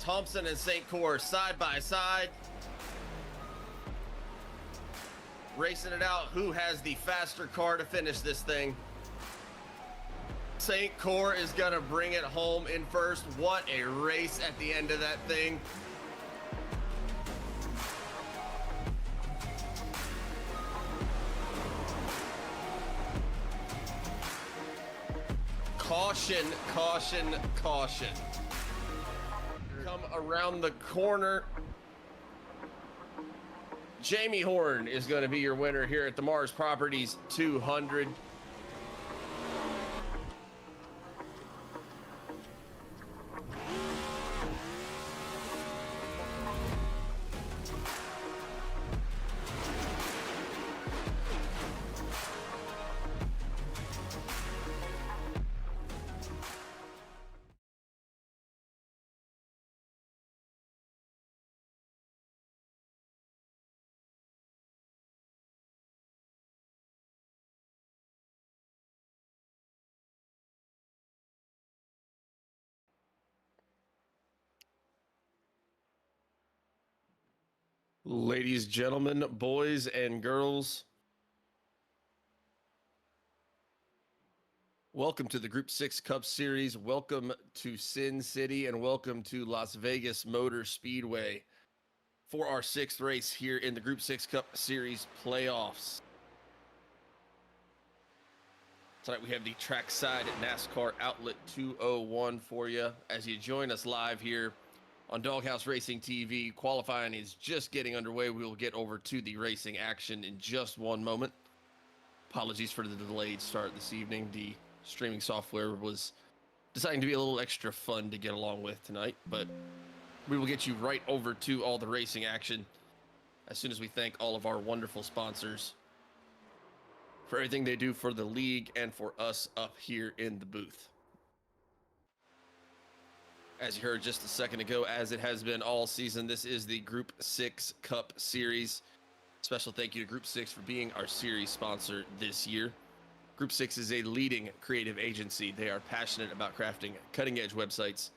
Thompson and St. Couer side by side. Racing it out. Who has the faster car to finish this thing? St. Couer is going to bring it home in first. What a race at the end of that thing. Caution, caution, caution. Come around the corner. Jamie Horne is going to be your winner here at the Mars Properties 200. Ladies, gentlemen, boys and girls, welcome to the Group 6 Cup Series. Welcome to Sin City and welcome to Las Vegas Motor Speedway for our sixth race here in the Group 6 Cup Series playoffs. Tonight we have the Trackside NASCAR Outlet 201 for you as you join us live here on Doghouse Racing TV. Qualifying is just getting underway. We will get over to the racing action in just one moment. Apologies for the delayed start this evening. The streaming software was deciding to be a little extra fun to get along with tonight, but we will get you right over to all the racing action as soon as we thank all of our wonderful sponsors for everything they do for the league and for us up here in the booth. As you heard just a second ago, as it has been all season, this is the Group 6 Cup Series. Special thank you to Group 6 for being our series sponsor this year. Group 6 is a leading creative agency. They are passionate about crafting cutting-edge websites,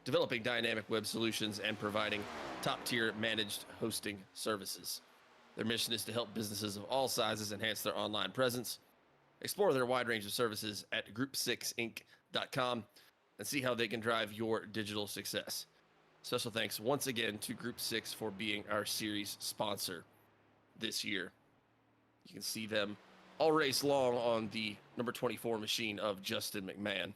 developing dynamic web solutions, and providing top-tier managed hosting services. Their mission is to help businesses of all sizes enhance their online presence. Explore their wide range of services at group6inc.com. and see how they can drive your digital success. Special thanks once again to Group 6 for being our series sponsor this year. You can see them all race long on the number 24 machine of Justin McMahon.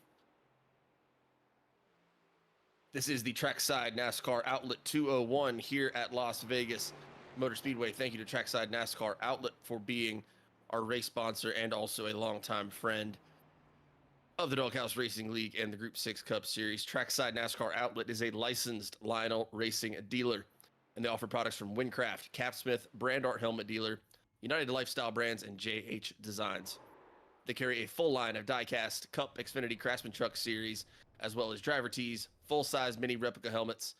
This is the Trackside NASCAR Outlet 201 here at Las Vegas Motor Speedway. Thank you to Trackside NASCAR Outlet for being our race sponsor and also a longtime friend of the Doghouse Racing League and the Group 6 Cup Series. Trackside NASCAR Outlet is a licensed Lionel Racing dealer, and they offer products from Windcraft, Capsmith, Brand Art Helmet Dealer, United Lifestyle Brands, and JH Designs. They carry a full line of die-cast Cup, Xfinity, Craftsman Truck Series, as well as driver tees, full-size mini replica helmets,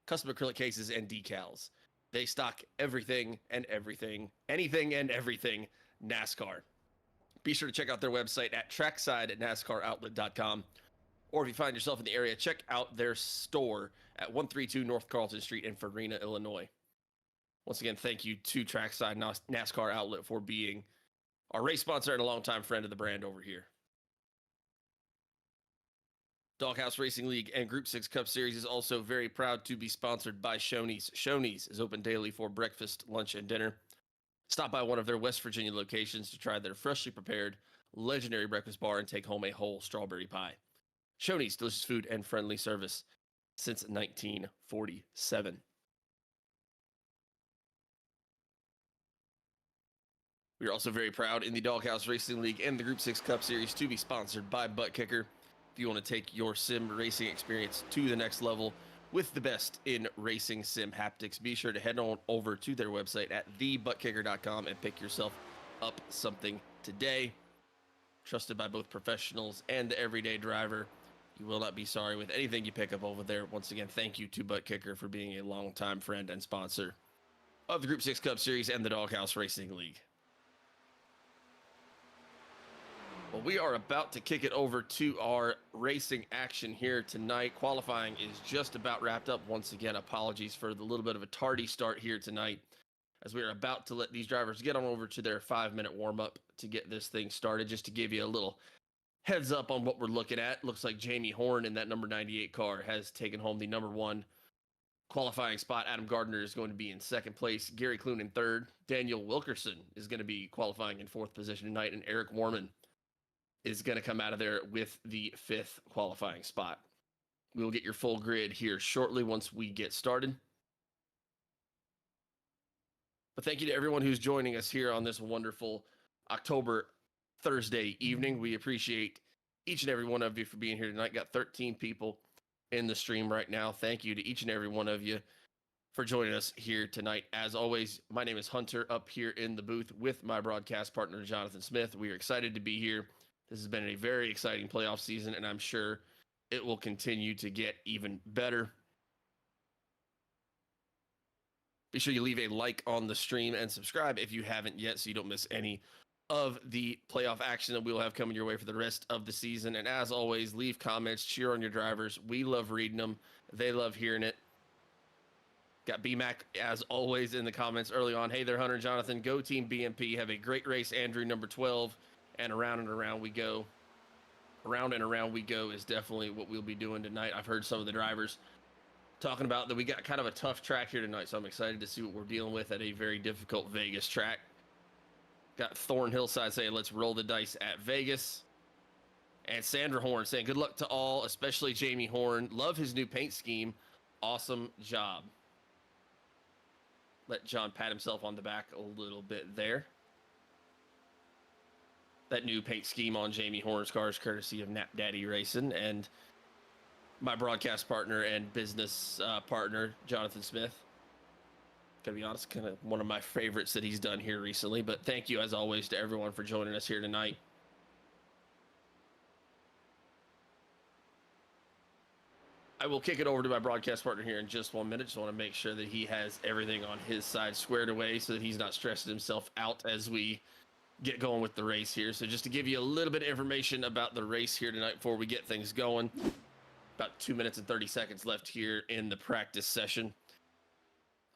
custom acrylic cases, and decals. They stock everything and everything, anything and everything NASCAR. Be sure to check out their website at trackside@nascaroutlet.com. Or if you find yourself in the area, check out their store at 132 North Carlton Street in Farina, Illinois. Once again, thank you to Trackside NASCAR Outlet for being our race sponsor and a longtime friend of the brand over here. Doghouse Racing League and Group 6 Cup Series is also very proud to be sponsored by Shoney's. Shoney's is open daily for breakfast, lunch, and dinner. Stop by one of their West Virginia locations to try their freshly prepared, legendary breakfast bar and take home a whole strawberry pie. Shoney's, delicious food and friendly service since 1947. We are also very proud in the Doghouse Racing League and the Group 6 Cup Series to be sponsored by Butt Kicker. If you want to take your sim racing experience to the next level with the best in racing sim haptics, be sure to head on over to their website at thebuttkicker.com and pick yourself up something today. Trusted by both professionals and the everyday driver. You will not be sorry with anything you pick up over there. Once again, thank you to Butt Kicker for being a longtime friend and sponsor of the Group 6 Cup Series and the Doghouse Racing League. Well, we are about to kick it over to our racing action here tonight. Qualifying is just about wrapped up. Once again, apologies for the little bit of a tardy start here tonight, as we are about to let these drivers get on over to their 5-minute warm-up to get this thing started. Just to give you a little heads up on what we're looking at, looks like Jamie Horne in that number 98 car has taken home the number 1 qualifying spot. Adam Gardner is going to be in second place. Gary Clune in third. Daniel Wilkerson is going to be qualifying in fourth position tonight, and Eric Warman is going to come out of there with the 5th qualifying spot. We will get your full grid here shortly once we get started. But thank you to everyone who's joining us here on this wonderful October Thursday evening. We appreciate each and every one of you for being here tonight. Got 13 people in the stream right now. Thank you to each and every one of you for joining us here tonight. As always, my name is Hunter, up here in the booth with my broadcast partner, Jonathan Smith. We are excited to be here. This has been a very exciting playoff season, and I'm sure it will continue to get even better. Be sure you leave a like on the stream and subscribe if you haven't yet, so you don't miss any of the playoff action that we will have coming your way for the rest of the season. And as always, leave comments, cheer on your drivers. We love reading them. They love hearing it. Got BMAC, as always, in the comments early on. Hey there, Hunter and Jonathan. Go Team BMP. Have a great race, Andrew, number 12. And around we go. Around and around we go is definitely what we'll be doing tonight. I've heard some of the drivers talking about that we got kind of a tough track here tonight, so I'm excited to see what we're dealing with at a very difficult Vegas track. Got Thorn Hillside saying, let's roll the dice at Vegas. And Sandra Horne saying, good luck to all, especially Jamie Horne. Love his new paint scheme. Awesome job. Let John pat himself on the back a little bit there. That new paint scheme on Jamie Horne's car is courtesy of Nap Daddy Racing and my broadcast partner and business partner, Jonathan Smith. Gotta be honest, kind of one of my favorites that he's done here recently. But thank you, as always, to everyone for joining us here tonight. I will kick it over to my broadcast partner here in just 1 minute. Just want to make sure that he has everything on his side squared away so that he's not stressing himself out as we get going with the race here. So just to give you a little bit of information about the race here tonight before we get things going. About 2 minutes and 30 seconds left here in the practice session.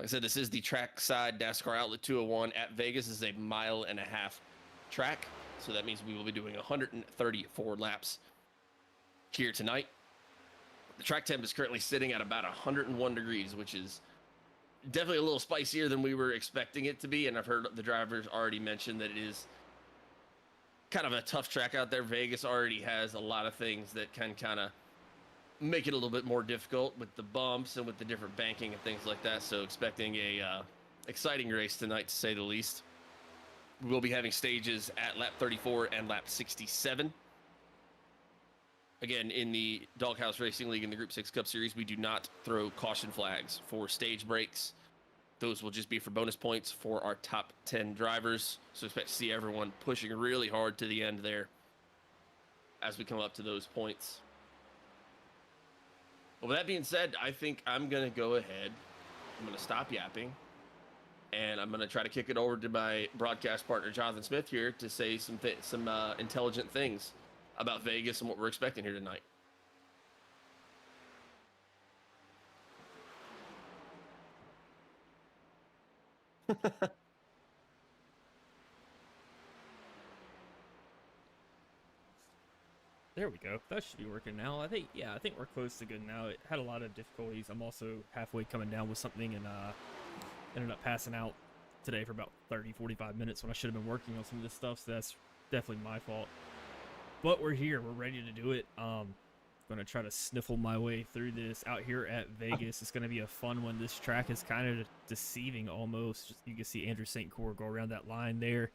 Like I said, this is the Trackside NASCAR Outlet 201 at Vegas. This is a 1.5 mile track. So that means we will be doing 134 laps here tonight. The track temp is currently sitting at about 101 degrees, which is definitely a little spicier than we were expecting it to be. And I've heard the drivers already mention that it is kind of a tough track out there. Vegas already has a lot of things that can kind of make it a little bit more difficult with the bumps and with the different banking and things like that. So expecting a exciting race tonight, to say the least. We will be having stages at lap 34 and lap 67. Again, in the Doghouse Racing League in the Group 6 Cup Series, we do not throw caution flags for stage breaks. Those will just be for bonus points for our top 10 drivers. So expect to see everyone pushing really hard to the end there as we come up to those points. Well, with that being said, I think I'm going to go ahead. I'm going to stop yapping. And I'm going to try to kick it over to my broadcast partner, Jonathan Smith, here to say some intelligent things about Vegas and what we're expecting here tonight. There we go. That should be working now. I think we're close to good now. It had a lot of difficulties. I'm also halfway coming down with something and ended up passing out today for about 30-45 minutes when I should have been working on some of this stuff, so that's definitely my fault. But we're here. We're ready to do it. Going to try to sniffle my way through this out here at Vegas. It's going to be a fun one. This track is kind of deceiving almost. You can see Andrew St. Couer go around that line there.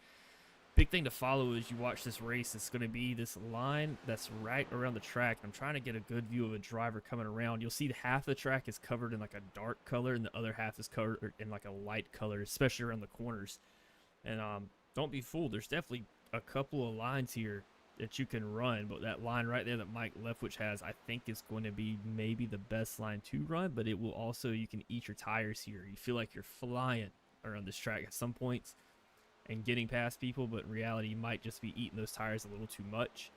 Big thing to follow as you watch this race. It's going to be this line that's right around the track. I'm trying to get a good view of a driver coming around. You'll see half the track is covered in like a dark color and the other half is covered in like a light color, especially around the corners. And don't be fooled. There's definitely a couple of lines here that you can run, but that line right there that Mike Leftwich has, I think is going to be maybe the best line to run, but it will also, you can eat your tires here. You feel like you're flying around this track at some points. and getting past people, but in reality, you might just be eating those tires a little too much.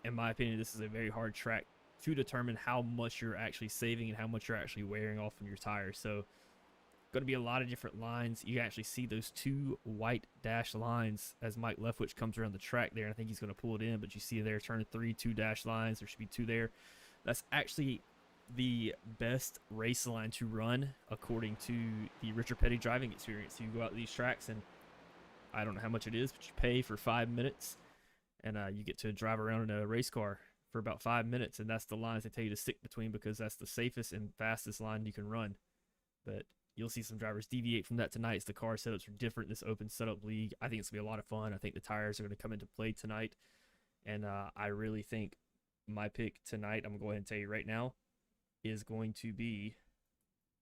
In my opinion, this is a very hard track to determine how much you're actually saving and how much you're actually wearing off from your tires. So, going to be a lot of different lines. You actually see those two white dash lines as Mike Leftwich comes around the track there. And I think he's going to pull it in, but you see there, turn 3, 2 dash lines. There should be 2 there. That's actually the best race line to run according to the Richard Petty driving experience. So you go out to these tracks, and I don't know how much it is, but you pay for 5 minutes, and you get to drive around in a race car for about 5 minutes, and that's the lines they tell you to stick between because that's the safest and fastest line you can run. But you'll see some drivers deviate from that tonight as the car setups are different. This open setup league, I think it's going to be a lot of fun. I think the tires are going to come into play tonight. And I really think my pick tonight, I'm going to go ahead and tell you right now, is going to be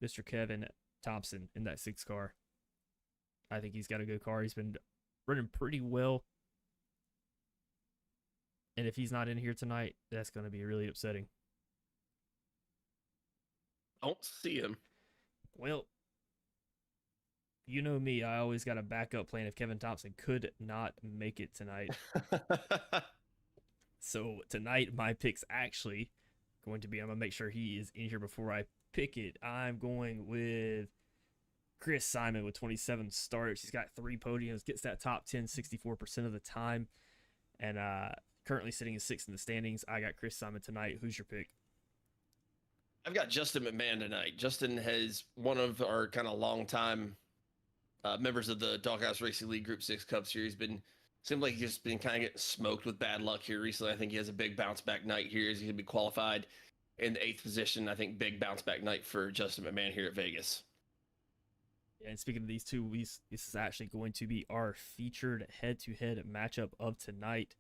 Mr. Kevin Thompson in that 6 car. I think he's got a good car. He's been running pretty well. And if he's not in here tonight, that's going to be really upsetting. I don't see him. Well, you know me, I always got a backup plan if Kevin Thompson could not make it tonight. So tonight, my pick's actually going to be, I'm going to make sure he is in here before I pick it. I'm going with Chris Simon with 27 starts. He's got 3 podiums, gets that top 10 64% of the time, and currently sitting in 6th in the standings. I got Chris Simon tonight. Who's your pick? I've got Justin McMahon tonight. Justin has one of our kind of long-time members of the Doghouse Racing League Group 6 Cup Series. Seemed like he's just been kind of getting smoked with bad luck here recently. I think he has a big bounce back night here. He's going to be qualified in the 8th position. I think big bounce back night for Justin McMahon here at Vegas. Yeah, and speaking of these two, this is actually going to be our featured head-to-head matchup of tonight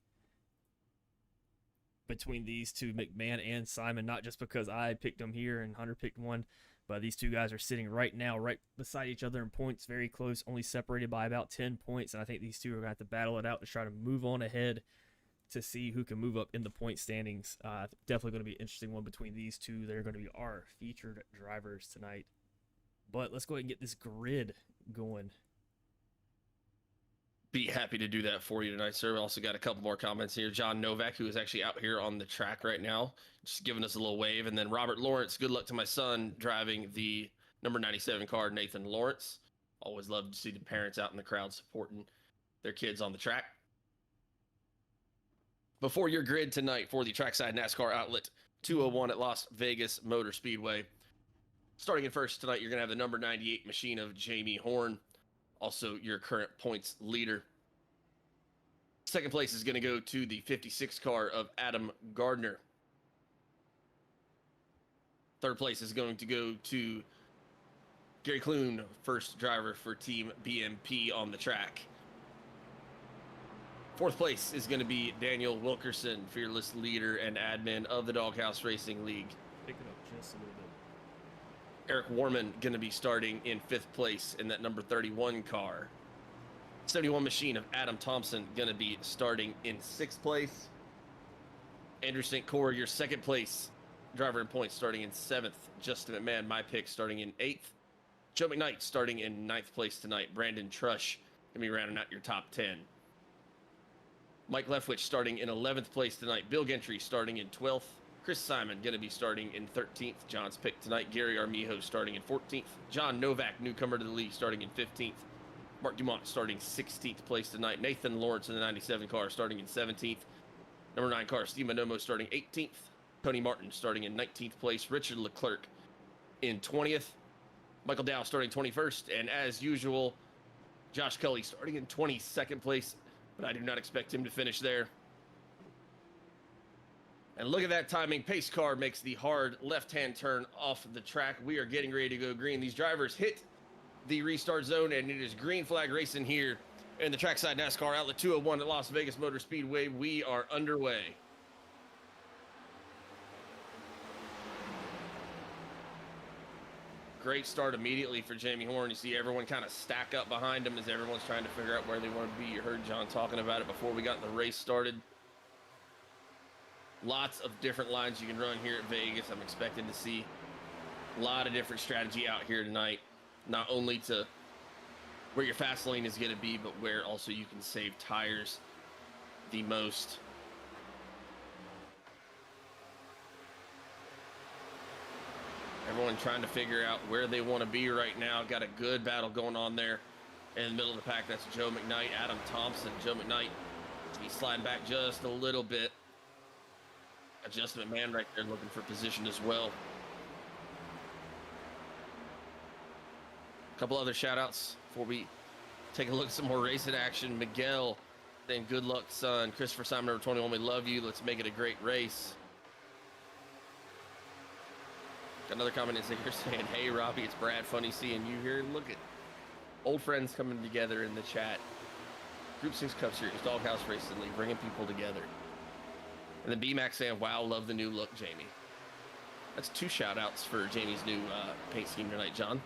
between these two, McMahon and Simon. Not just because I picked them here and Hunter picked one, but these two guys are sitting right now right beside each other in points, very close, only separated by about 10 points. And I think these two are going to have to battle it out to try to move on ahead to see who can move up in the point standings. Definitely going to be an interesting one between these two. They're going to be our featured drivers tonight. But let's go ahead and get this grid going. Be happy to do that for you tonight, sir. We also got a couple more comments here. John Novak, who is actually out here on the track right now, just giving us a little wave. And then Robert Lawrence, good luck to my son driving the number 97 car, Nathan Lawrence. Always love to see the parents out in the crowd supporting their kids on the track. Before your grid tonight for the Trackside NASCAR Outlet 201 at Las Vegas Motor Speedway. Starting in first tonight, you're going to have the number 98 machine of Jamie Horne, also your current points leader. Second place is going to go to the 56 car of Adam Gardner. Third place is going to go to Gary Clune, first driver for Team BMP on the track. Fourth place is going to be Daniel Wilkerson, fearless leader and admin of the Doghouse Racing League. Pick it up just a little bit. Eric Warman going to be starting in 5th place in that number 31 car. 71 machine of Adam Thompson going to be starting in 6th place. Andrew St. Couer, your 2nd place driver in points, starting in 7th. Justin McMahon, my pick, starting in 8th. Joe McKnight starting in 9th place tonight. Brandon Trush going to be rounding out your top 10. Mike Leftwich starting in 11th place tonight. Bill Gentry starting in 12th. Chris Simon going to be starting in 13th. John's pick tonight. Gary Armijo starting in 14th. John Novak, newcomer to the league, starting in 15th. Mark Dumont starting 16th place tonight. Nathan Lawrence in the 97 car starting in 17th. Number 9 car, Steve Manomo starting 18th. Tony Martin starting in 19th place. Richard Leclerc in 20th. Michael Dow starting 21st. And as usual, Josh Culley starting in 22nd place. But I do not expect him to finish there. And look at that timing. Pace car makes the hard left-hand turn off the track. We are getting ready to go green. These drivers hit the restart zone, and it is green flag racing here in the Trackside NASCAR Outlet 201 at Las Vegas Motor Speedway. We are underway. Great start immediately for Jamie Horne. You see everyone kind of stack up behind him as everyone's trying to figure out where they want to be. You heard John talking about it before we got the race started. Lots of different lines you can run here at Vegas. I'm expecting to see a lot of different strategy out here tonight. Not only to where your fast lane is going to be, but where also you can save tires the most. Everyone trying to figure out where they want to be right now. Got a good battle going on there in the middle of the pack. That's Joe McKnight, Adam Thompson. Joe McKnight, he's sliding back just a little bit. Adjustment man right there looking for position as well. A couple other shout outs before we take a look at some more racing action. Miguel saying good luck, son. Christopher Simon, number 21, we love you. Let's make it a great race. Got another comment in here saying, hey, Robbie, it's Brad. Funny seeing you here. Look at old friends coming together in the chat. Group 6 Cup Series, Doghouse Racing League, bringing people together. And then B-Max saying, wow, love the new look, Jamie. That's 2 shout-outs for Jamie's new paint scheme tonight, John.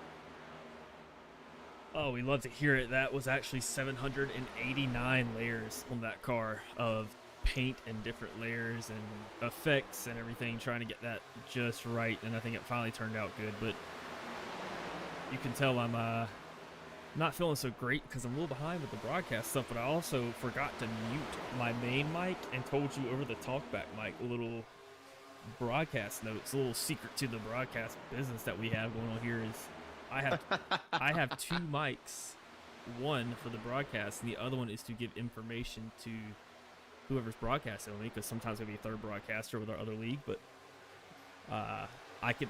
Oh, we love to hear it. That was actually 789 layers on that car of paint and different layers and effects and everything, trying to get that just right, and I think it finally turned out good. But you can tell I'm not feeling so great because I'm a little behind with the broadcast stuff, but I also forgot to mute my main mic and told you over the talkback mic a little broadcast notes, a little secret to the broadcast business that we have going on here is I have 2 mics, one for the broadcast and the other one is to give information to whoever's broadcasting me, because sometimes there'll be a third broadcaster with our other league, but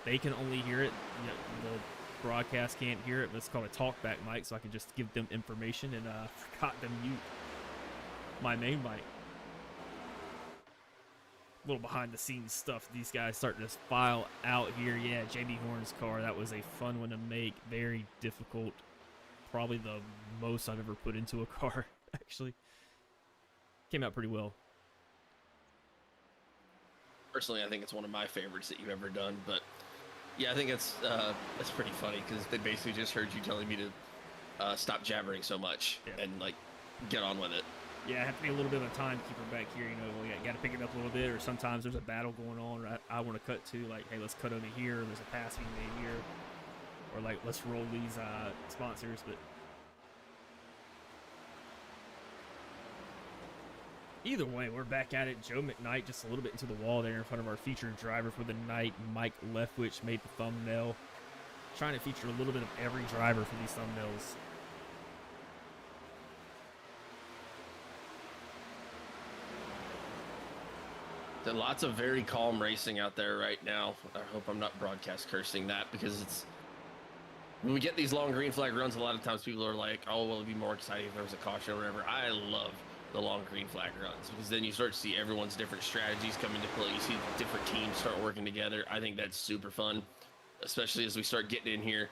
they can only hear it. You know, the broadcast can't hear it, but it's called a talkback mic, so I can just give them information, and forgot to mute my main mic. A little behind the scenes stuff. These guys starting to file out here. Yeah, Jamie Horne's car, that was a fun one to make. Very difficult. Probably the most I've ever put into a car, actually. Came out pretty well. Personally, I think it's one of my favorites that you've ever done, but yeah, I think it's pretty funny because they basically just heard you telling me to stop jabbering so much and like get on with it. Yeah, I have to be a little bit of a timekeeper back here. You know, we got to pick it up a little bit, or sometimes there's a battle going on. Or I want to cut to like, hey, let's cut over here. There's a pass being made here, or like let's roll these sponsors, but. Either way, we're back at it. Joe McKnight just a little bit into the wall there in front of our featured driver for the night, Mike Leftwich, made the thumbnail. Trying to feature a little bit of every driver for these thumbnails. There's lots of very calm racing out there right now. I hope I'm not broadcast cursing that, because it's when we get these long green flag runs, a lot of times people are like, oh, well, it'd be more exciting if there was a caution or whatever. I love the long green flag runs because then you start to see everyone's different strategies come into play. You see different teams start working together. I think that's super fun, especially as we start getting in here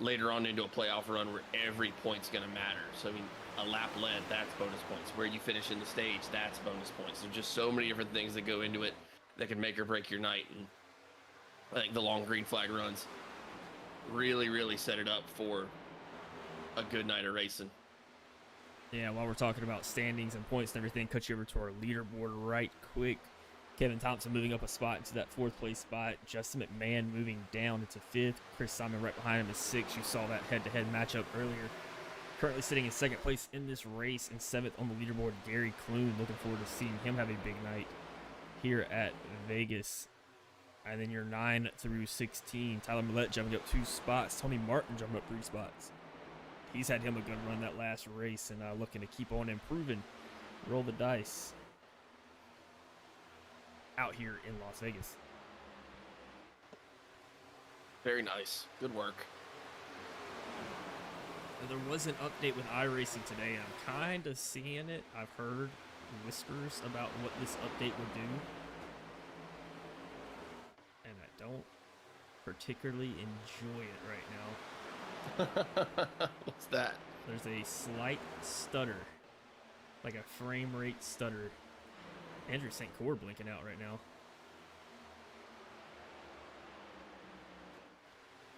later on into a playoff run where every point's going to matter. So, I mean, a lap led, that's bonus points. Where you finish in the stage, that's bonus points. There's just so many different things that go into it that can make or break your night. And I think the long green flag runs really, really set it up for a good night of racing. Yeah, while we're talking about standings and points and everything, cut you over to our leaderboard right quick. Kevin Thompson moving up a spot into that 4th place spot. Justin McMahon moving down into 5th. Chris Simon right behind him is 6th. You saw that head-to-head matchup earlier. Currently sitting in 2nd place in this race, and 7th on the leaderboard, Gary Clune. Looking forward to seeing him have a big night here at Vegas. And then your 9 through 16, Tyler Millette jumping up 2 spots. Tony Martin jumping up 3 spots. He's had him a good run that last race, and looking to keep on improving. Roll the dice out here in Las Vegas. Very nice. Good work. There was an update with iRacing today. I'm kind of seeing it. I've heard whispers about what this update would do, and I don't particularly enjoy it right now. What's that? There's a slight stutter, like a frame rate stutter. Andrew St. Couer blinking out right now.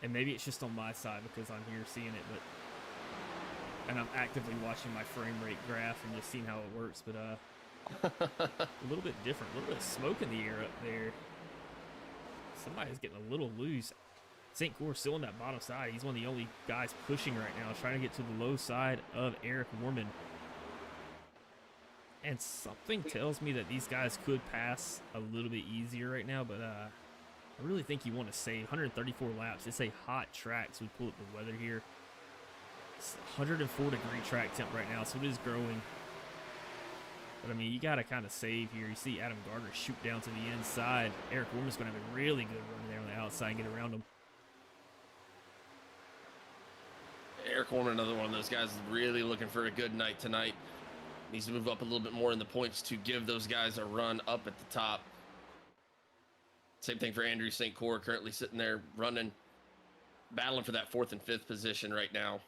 And maybe it's just on my side because I'm here seeing it, and I'm actively watching my frame rate graph and just seeing how it works, but a little bit different. A little bit of smoke in the air up there. Somebody's getting a little loose. St. Couer still on that bottom side. He's one of the only guys pushing right now, trying to get to the low side of Eric Warman. And something tells me that these guys could pass a little bit easier right now, but I really think you want to save 134 laps. It's a hot track, so we pull up the weather here. It's 104-degree track temp right now, so it is growing. But, I mean, you got to kind of save here. You see Adam Gardner shoot down to the inside. Eric Warman's going to have a really good run there on the outside and get around him. Eric Horne, another one of those guys, really looking for a good night tonight. Needs to move up a little bit more in the points to give those guys a run up at the top. Same thing for Andrew St. Couer, currently sitting there running, battling for that 4th and 5th position right now.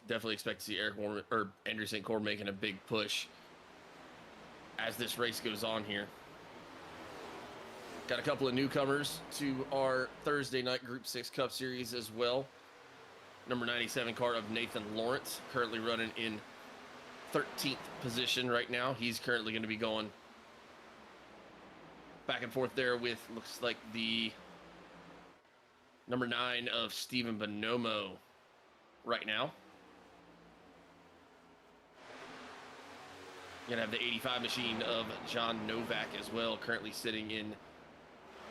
Definitely expect to see Eric Horne or Andrew St. Couer making a big push as this race goes on here. Got a couple of newcomers to our Thursday night Group 6 Cup Series as well. Number 97 car of Nathan Lawrence, currently running in 13th position right now. He's currently going to be going back and forth there with, looks like, the number 9 of Stephen Bonomo right now. You're going to have the 85 machine of John Novak as well, currently sitting in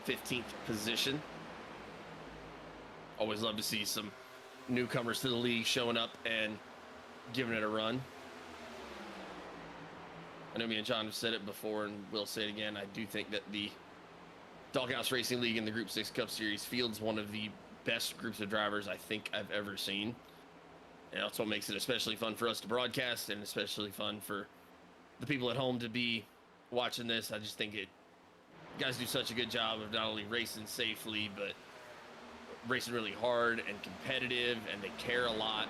15th position. Always love to see some newcomers to the league showing up and giving it a run. I know me and John have said it before and we'll say it again. I do think that the Doghouse Racing League in the Group 6 Cup Series fields one of the best groups of drivers I think I've ever seen. And that's what makes it especially fun for us to broadcast and especially fun for the people at home to be watching this. I just think you guys do such a good job of not only racing safely, but racing really hard and competitive, and they care a lot.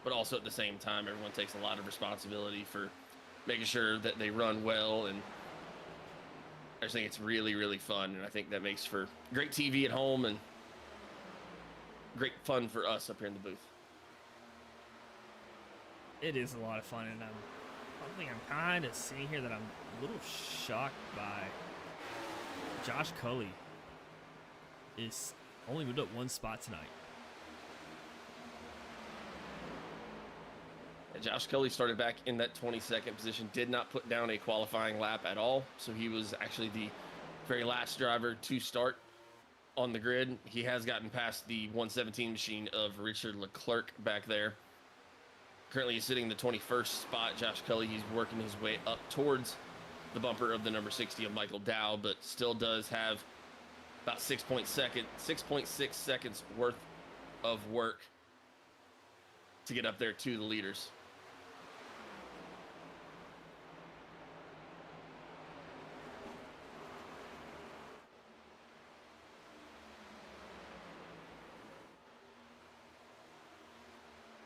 But also at the same time, everyone takes a lot of responsibility for making sure that they run well, and I just think it's really, really fun, and I think that makes for great TV at home and great fun for us up here in the booth. It is a lot of fun, and one thing I'm kind of seeing here that I'm a little shocked by, Josh Culley is only moved up one spot tonight. Josh Culley started back in that 22nd position, did not put down a qualifying lap at all, so he was actually the very last driver to start on the grid. He has gotten past the 117 machine of Richard Leclerc back there. Currently he's sitting in the 21st spot. Josh Culley, he's working his way up towards the bumper of the number 60 of Michael Dow, but still does have about 6.6 seconds worth of work to get up there to the leaders.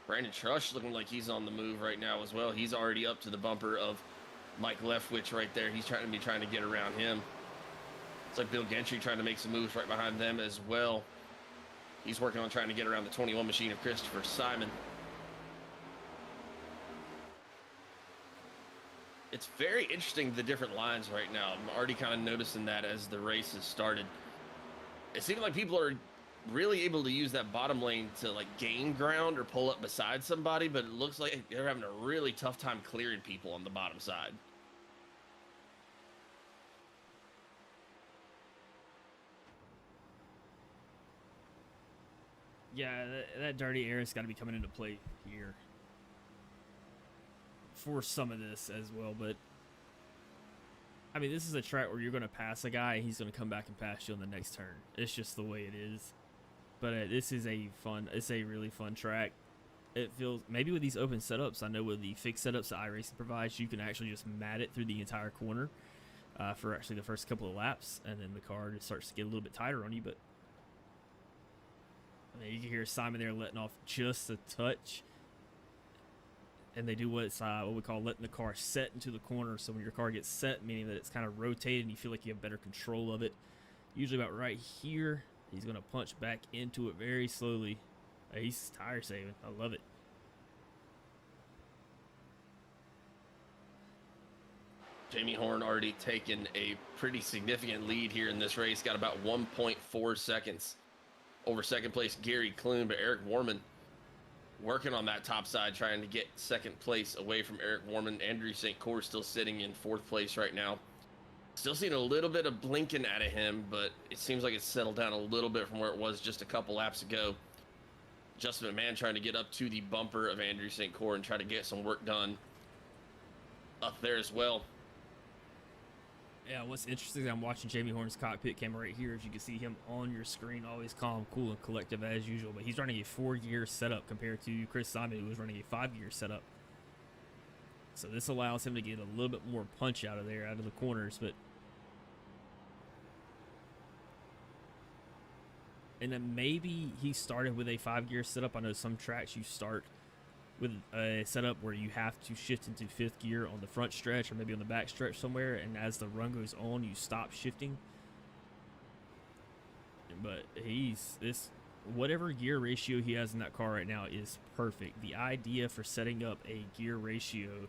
Brandon Trush looking like he's on the move right now as well. He's already up to the bumper of Mike Leftwich right there. He's trying to get around him. It's like Bill Gentry trying to make some moves right behind them as well. He's working on trying to get around the 21 machine of Christopher Simon. It's very interesting, the different lines right now. I'm already kind of noticing that as the race has started. It seems like people are really able to use that bottom lane to like gain ground or pull up beside somebody, but it looks like they're having a really tough time clearing people on the bottom side. Yeah, that dirty air's got to be coming into play here for some of this as well, but I mean, this is a track where you're going to pass a guy and he's going to come back and pass you on the next turn. It's just the way it is. But this is it's a really fun track. It feels, maybe with these open setups, I know with the fixed setups that iRacing provides, you can actually just mat it through the entire corner for actually the first couple of laps, and then the car just starts to get a little bit tighter on you. But I mean, you can hear Simon there letting off just a touch. And they do what we call letting the car set into the corner. So when your car gets set, meaning that it's kind of rotated and you feel like you have better control of it. Usually about right here, he's going to punch back into it very slowly. He's tire saving. I love it. Jamie Horne already taken a pretty significant lead here in this race. Got about 1.4 seconds over second place Gary Clune, but Eric Warman working on that top side, trying to get second place away from Eric Warman. Andrew St. Coeur still sitting in fourth place right now. Still seeing a little bit of blinking out of him, but it seems like it's settled down a little bit from where it was just a couple laps ago. Justin McMahon trying to get up to the bumper of Andrew St. Coeur and try to get some work done up there as well. Yeah, what's interesting is I'm watching Jamie Horne's cockpit camera right here. As you can see him on your screen, always calm, cool, and collective as usual. But he's running a 4-gear setup compared to Chris Simon, who was running a 5-gear setup. So this allows him to get a little bit more punch out of there, out of the corners. But and then maybe he started with a 5-gear setup. I know some tracks you start with a setup where you have to shift into 5th gear on the front stretch or maybe on the back stretch somewhere, and as the run goes on you stop shifting. But whatever gear ratio he has in that car right now is perfect. The idea for setting up a gear ratio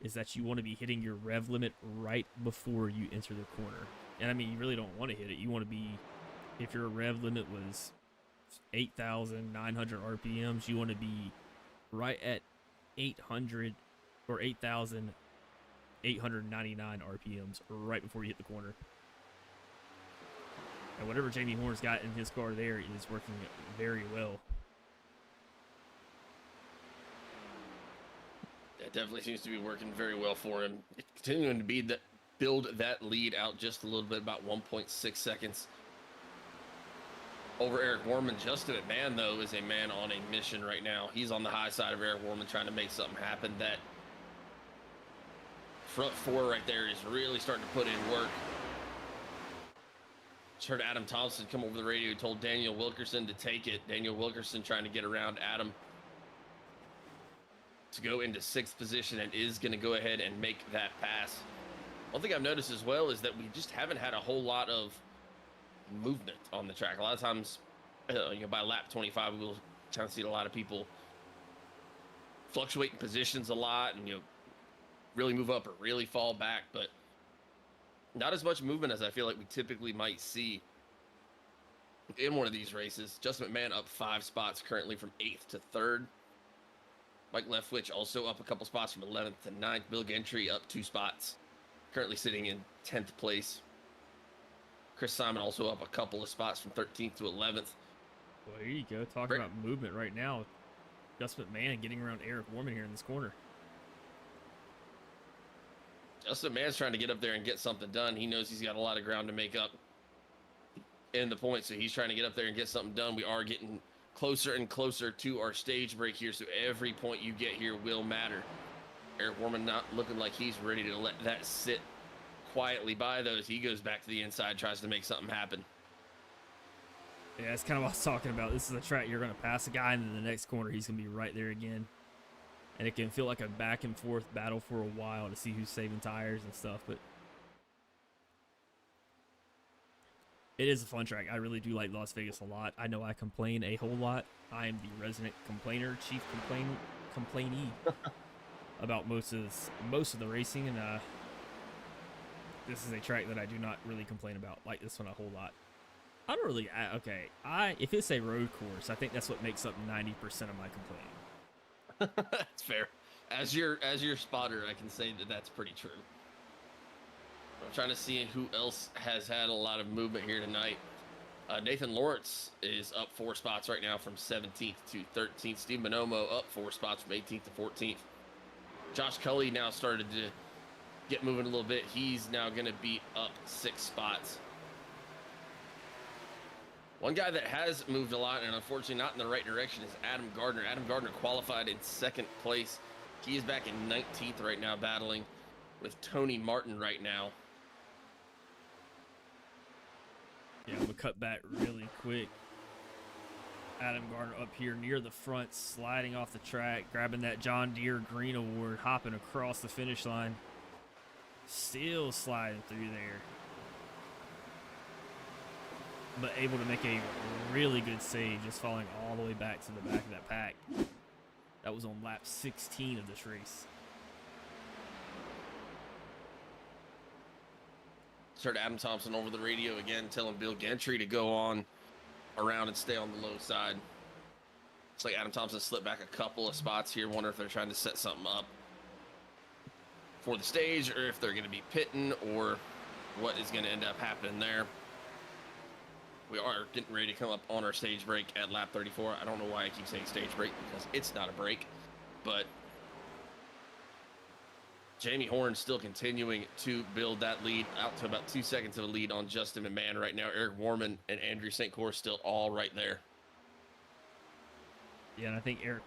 is that you want to be hitting your rev limit right before you enter the corner. And I mean, you really don't want to hit it. You want to be, if your rev limit was 8,900 RPMs, you want to be right at 800 or 8,899 RPMs right before you hit the corner. And whatever Jamie Horne's got in his car there is working very well. That definitely seems to be working very well for him. Continuing to build that lead out just a little bit, about 1.6 seconds over Eric Warman. Justin McMahon, though, is a man on a mission right now. He's on the high side of Eric Warman trying to make something happen. That front four right there is really starting to put in work. Just heard Adam Thompson come over the radio, told Daniel Wilkerson to take it. Daniel Wilkerson trying to get around Adam to go into 6th position and is going to go ahead and make that pass. One thing I've noticed as well is that we just haven't had a whole lot of movement on the track. A lot of times, by lap 25, we'll kind of see a lot of people fluctuate in positions a lot and, really move up or really fall back, but not as much movement as I feel like we typically might see in one of these races. Justin McMahon up 5 spots currently from 8th to 3rd. Mike Leftwich also up a couple spots from 11th to 9th. Bill Gentry up 2 spots, currently sitting in 10th place. Chris Simon also up a couple of spots from 13th to 11th. Well, here you go. Talking about movement right now. Justin McMahon getting around Eric Warman here in this corner. Justin McMahon's trying to get up there and get something done. He knows he's got a lot of ground to make up in the point, so he's trying to get up there and get something done. We are getting closer and closer to our stage break here, so every point you get here will matter. Eric Warman not looking like he's ready to let that sit quietly by, though, as he goes back to the inside, tries to make something happen. Yeah, that's kind of what I was talking about. This is a track you're going to pass a guy, and in the next corner he's going to be right there again. And it can feel like a back and forth battle for a while to see who's saving tires and stuff, but it is a fun track. I really do like Las Vegas a lot. I know I complain a whole lot. I am the resident complainer, chief complainee about most of the racing, and this is a track that I do not really complain about. Like this one a whole lot. I don't really. If it's a road course, I think that's what makes up 90% of my complaining. That's fair. As your spotter, I can say that that's pretty true. I'm trying to see who else has had a lot of movement here tonight. Nathan Lawrence is up 4 spots right now from 17th to 13th. Steve Bonomo up 4 spots from 18th to 14th. Josh Culley now started to get moving a little bit. He's now going to be up 6 spots. One guy that has moved a lot, and unfortunately not in the right direction, is Adam Gardner. Adam Gardner qualified in 2nd place. He is back in 19th right now, battling with Tony Martin right now. Yeah, I'm going to cut back really quick. Adam Gardner up here near the front, sliding off the track, grabbing that John Deere Green Award, hopping across the finish line. Still sliding through there, but able to make a really good save, just falling all the way back to the back of that pack. That was on lap 16 of this race. heard Adam Thompson over the radio again telling Bill Gentry to go on around and stay on the low side. It's like Adam Thompson slipped back a couple of spots here. Wonder if they're trying to set something up for the stage, or if they're going to be pitting, or what is going to end up happening there. We are getting ready to come up on our stage break at lap 34. I don't know why I keep saying stage break, because it's not a break, but Jamie Horne still continuing to build that lead out to about 2 seconds of a lead on Justin McMahon right now. Eric Warman and Andrew St. Cour still all right there. Yeah, and I think Eric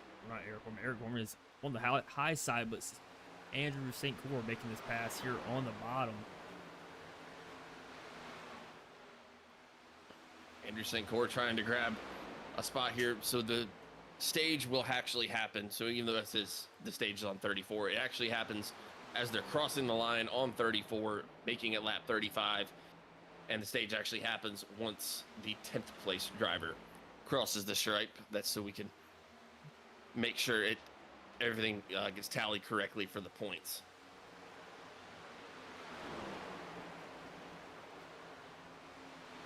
Warman is on the high side, but Andrew St. Cour making this pass here on the bottom. Andrew St. Cour trying to grab a spot here. So the stage will actually happen. So even though the stage is on 34, it actually happens as they're crossing the line on 34, making it lap 35. And the stage actually happens once the 10th place driver crosses the stripe. That's so we can make sure everything gets tallied correctly for the points.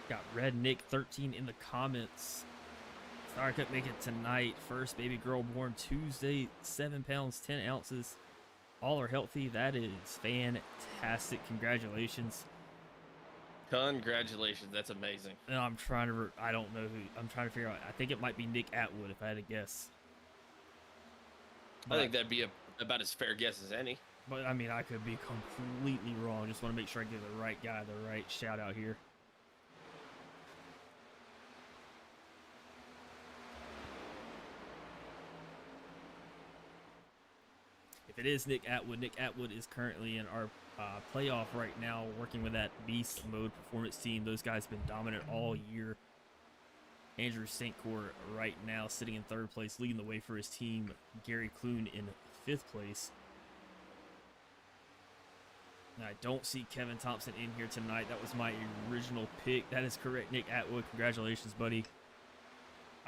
Got Red Nick 13 in the comments. Sorry I couldn't make it tonight. First baby girl born Tuesday, 7 pounds 10 ounces. All are healthy. That is fantastic. Congratulations. Congratulations. That's amazing. And I'm trying to I don't know who I'm trying to figure out. I think it might be Nick Atwood if I had to guess. I think that'd be about as fair guess as any. But I mean, I could be completely wrong. Just want to make sure I give the right guy the right shout out here. If it is Nick Atwood is currently in our playoff right now, working with that beast mode performance team. Those guys have been dominant all year. Andrew St. Cour right now sitting in 3rd place, leading the way for his team. Gary Clune in 5th place. And I don't see Kevin Thompson in here tonight. That was my original pick. That is correct, Nick Atwood. Congratulations, buddy.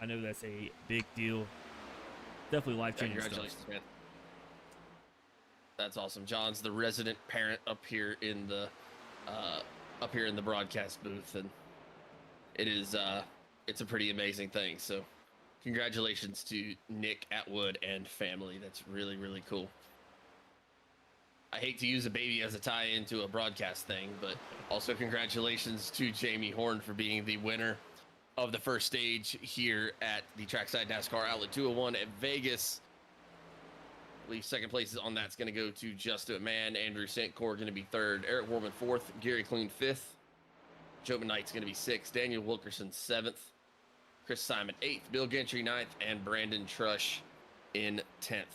I know that's a big deal. Definitely life-changing stuff. Congratulations, man. That's awesome. John's the resident parent up here in the broadcast booth, and it is it's a pretty amazing thing. So congratulations to Nick Atwood and family. That's really, really cool. I hate to use a baby as a tie-in to a broadcast thing, but also congratulations to Jamie Horne for being the winner of the first stage here at the Trackside NASCAR Outlet 201 at Vegas. I believe second place on that's going to go to Justin McMahon. Andrew St. Cour going to be 3rd. Eric Warman 4th. Gary Clune 5th. Joe McKnight's going to be 6th. Daniel Wilkerson 7th. Chris Simon 8th. Bill Gentry 9th. And Brandon Trush in 10th.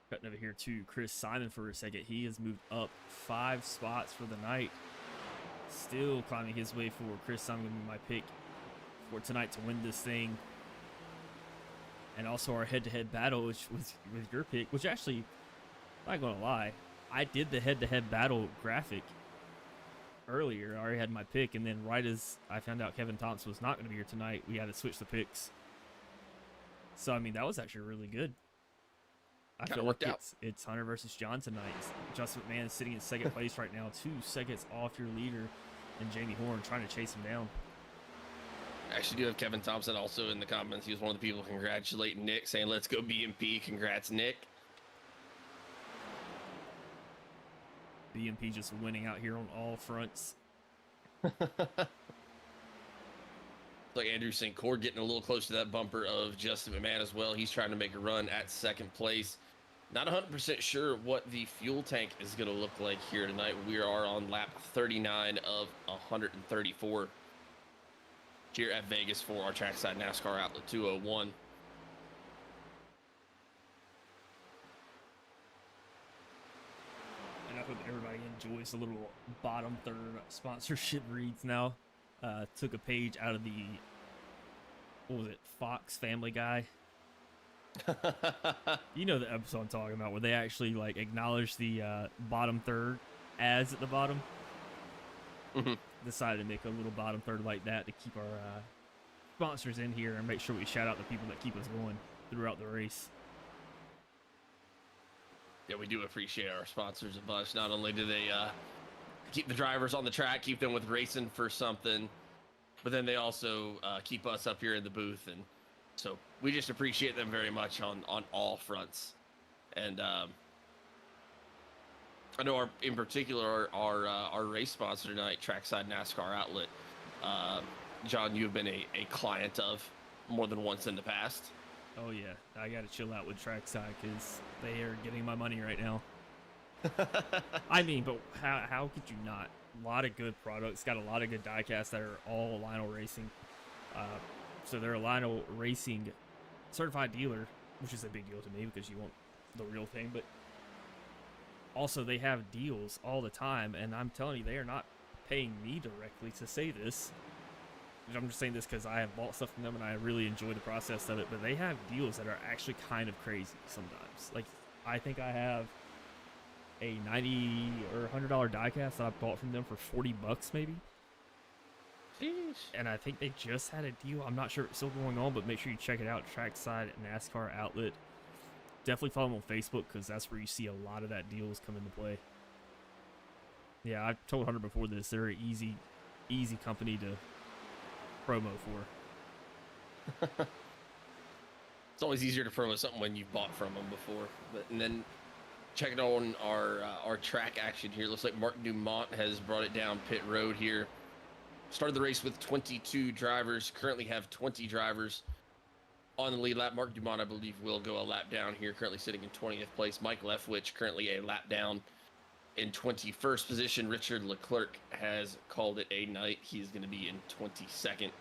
Cutting over here to Chris Simon for a second. He has moved up 5 spots for the night. Still climbing his way forward. Chris Simon going to be my pick for tonight to win this thing. And also our head-to-head battle, which was with your pick, which actually, I'm not going to lie, I did the head-to-head battle graphic earlier. I already had my pick, and then right as I found out Kevin Thompson was not going to be here tonight, we had to switch the picks. So, I mean, that was actually really good. I feel like it's Hunter versus John tonight. Justin McMahon is sitting in 2nd place right now, 2 seconds off your leader, and Jamie Horne trying to chase him down. I actually do have Kevin Thompson also in the comments. He was one of the people congratulating Nick, saying, "Let's go BMP." Congrats, Nick. BMP just winning out here on all fronts. Like Andrew St. Cour getting a little close to that bumper of Justin McMahon as well. He's trying to make a run at 2nd place. Not 100% sure what the fuel tank is going to look like here tonight. We are on lap 39 of 134 here at Vegas for our Trackside NASCAR Outlet 201. And I hope everybody enjoys the little bottom 3rd sponsorship reads now. Took a page out of the, what was it, Fox Family Guy? You know the episode I'm talking about, where they actually like acknowledge the bottom 3rd ads at the bottom. Mm-hmm. Decided to make a little bottom 3rd like that to keep our sponsors in here and make sure we shout out the people that keep us going throughout the race. Yeah, we do appreciate our sponsors a bunch. Not only do they keep the drivers on the track, keep them with racing for something, but then they also keep us up here in the booth, and so we just appreciate them very much on all fronts. And I know in particular our race sponsor tonight, Trackside NASCAR Outlet. John, you've been a client of more than once in the past. Oh yeah, I gotta chill out with Trackside because they are getting my money right now. I mean, but how could you not? A lot of good products, got a lot of good diecasts that are all Lionel Racing. So they're a Lionel Racing certified dealer, which is a big deal to me because you want the real thing. But also they have deals all the time, and I'm telling you, they are not paying me directly to say this. I'm just saying this because I have bought stuff from them and I really enjoy the process of it, but they have deals that are actually kind of crazy sometimes. Like, I think I have a $90 or $100 diecast that I bought from them for $40 maybe. Jeez. And I think they just had a deal. I'm not sure if it's still going on, but make sure you check it out. Trackside NASCAR Outlet. Definitely follow them on Facebook because that's where you see a lot of that deals come into play. Yeah, I've told Hunter before this. They're an easy company to promo for. It's always easier to promo something when you've bought from them before. And then checking on our track action here, looks like Mark Dumont has brought it down pit road here. Started the race with 22 drivers, currently have 20 drivers on the lead lap. Mark Dumont, I believe, will go a lap down here, currently sitting in 20th place. Mike Leftwich currently a lap down in 21st position. Richard Leclerc has called it a night. He's going to be in 22nd.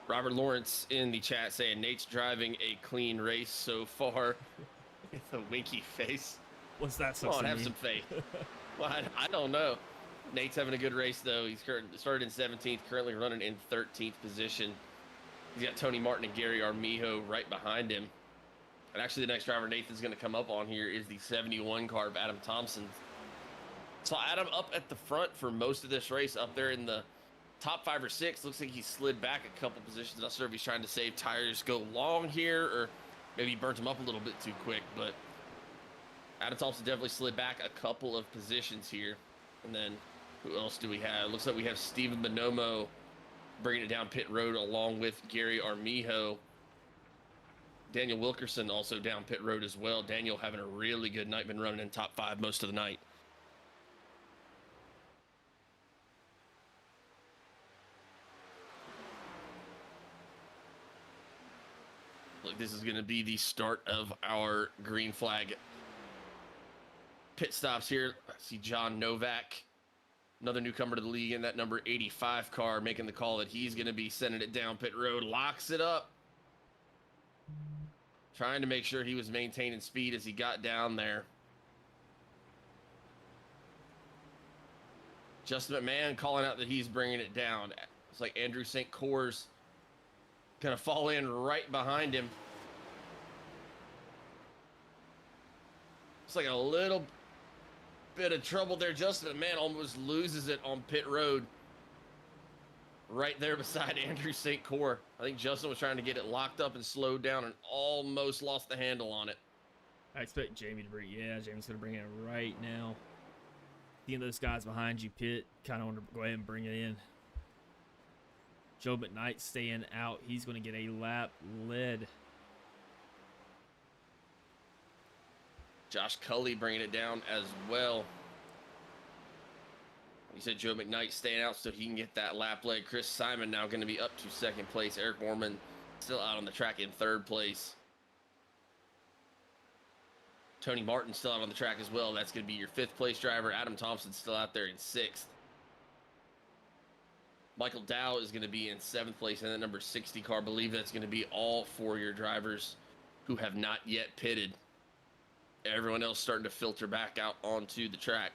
Robert Lawrence in the chat saying Nate's driving a clean race so far. With a winky face. What's that Come supposed on, to have mean? some faith. Well, I don't know. Nate's having a good race, though. He's started in 17th, currently running in 13th position. He's got Tony Martin and Gary Armijo right behind him. And actually, the next driver Nathan's going to come up on here is the 71 car of Adam Thompson. Saw Adam up at the front for most of this race, up there in the top 5 or 6. Looks like he slid back a couple positions. Not sure if he's trying to save tires, go long here, or maybe he burnt him up a little bit too quick. But Adam Thompson definitely slid back a couple of positions here. And then who else do we have? Looks like we have Steven Bonomo bringing it down pit road along with Gary Armijo. Daniel Wilkerson also down pit road as well. Daniel having a really good night, been running in top 5 most of the night. Look, this is going to be the start of our green flag pit stops here. I see John Novak, another newcomer to the league in that number 85 car, making the call that he's going to be sending it down pit road. Locks it up. Trying to make sure he was maintaining speed as he got down there. Justin McMahon calling out that he's bringing it down. It's like Andrew St. Cour's gonna fall in right behind him. It's like a little bit of trouble there. Justin McMahon almost loses it on pit road. Right there beside Andrew St. Cour. I think Justin was trying to get it locked up and slowed down and almost lost the handle on it. I expect Jamie to bring. Yeah, Jamie's gonna bring it right now. Seeing those guys behind you pit, kind of want to go ahead and bring it in. Joe McKnight staying out. He's going to get a lap led. Josh Culley bringing it down as well. He said Joe McKnight staying out so he can get that lap leg. Chris Simon now going to be up to 2nd place. Eric Mormon still out on the track in 3rd place. Tony Martin still out on the track as well. That's going to be your 5th place driver. Adam Thompson still out there in 6th. Michael Dow is going to be in 7th place in that number 60 car. I believe that's going to be all 4 your drivers who have not yet pitted. Everyone else starting to filter back out onto the track.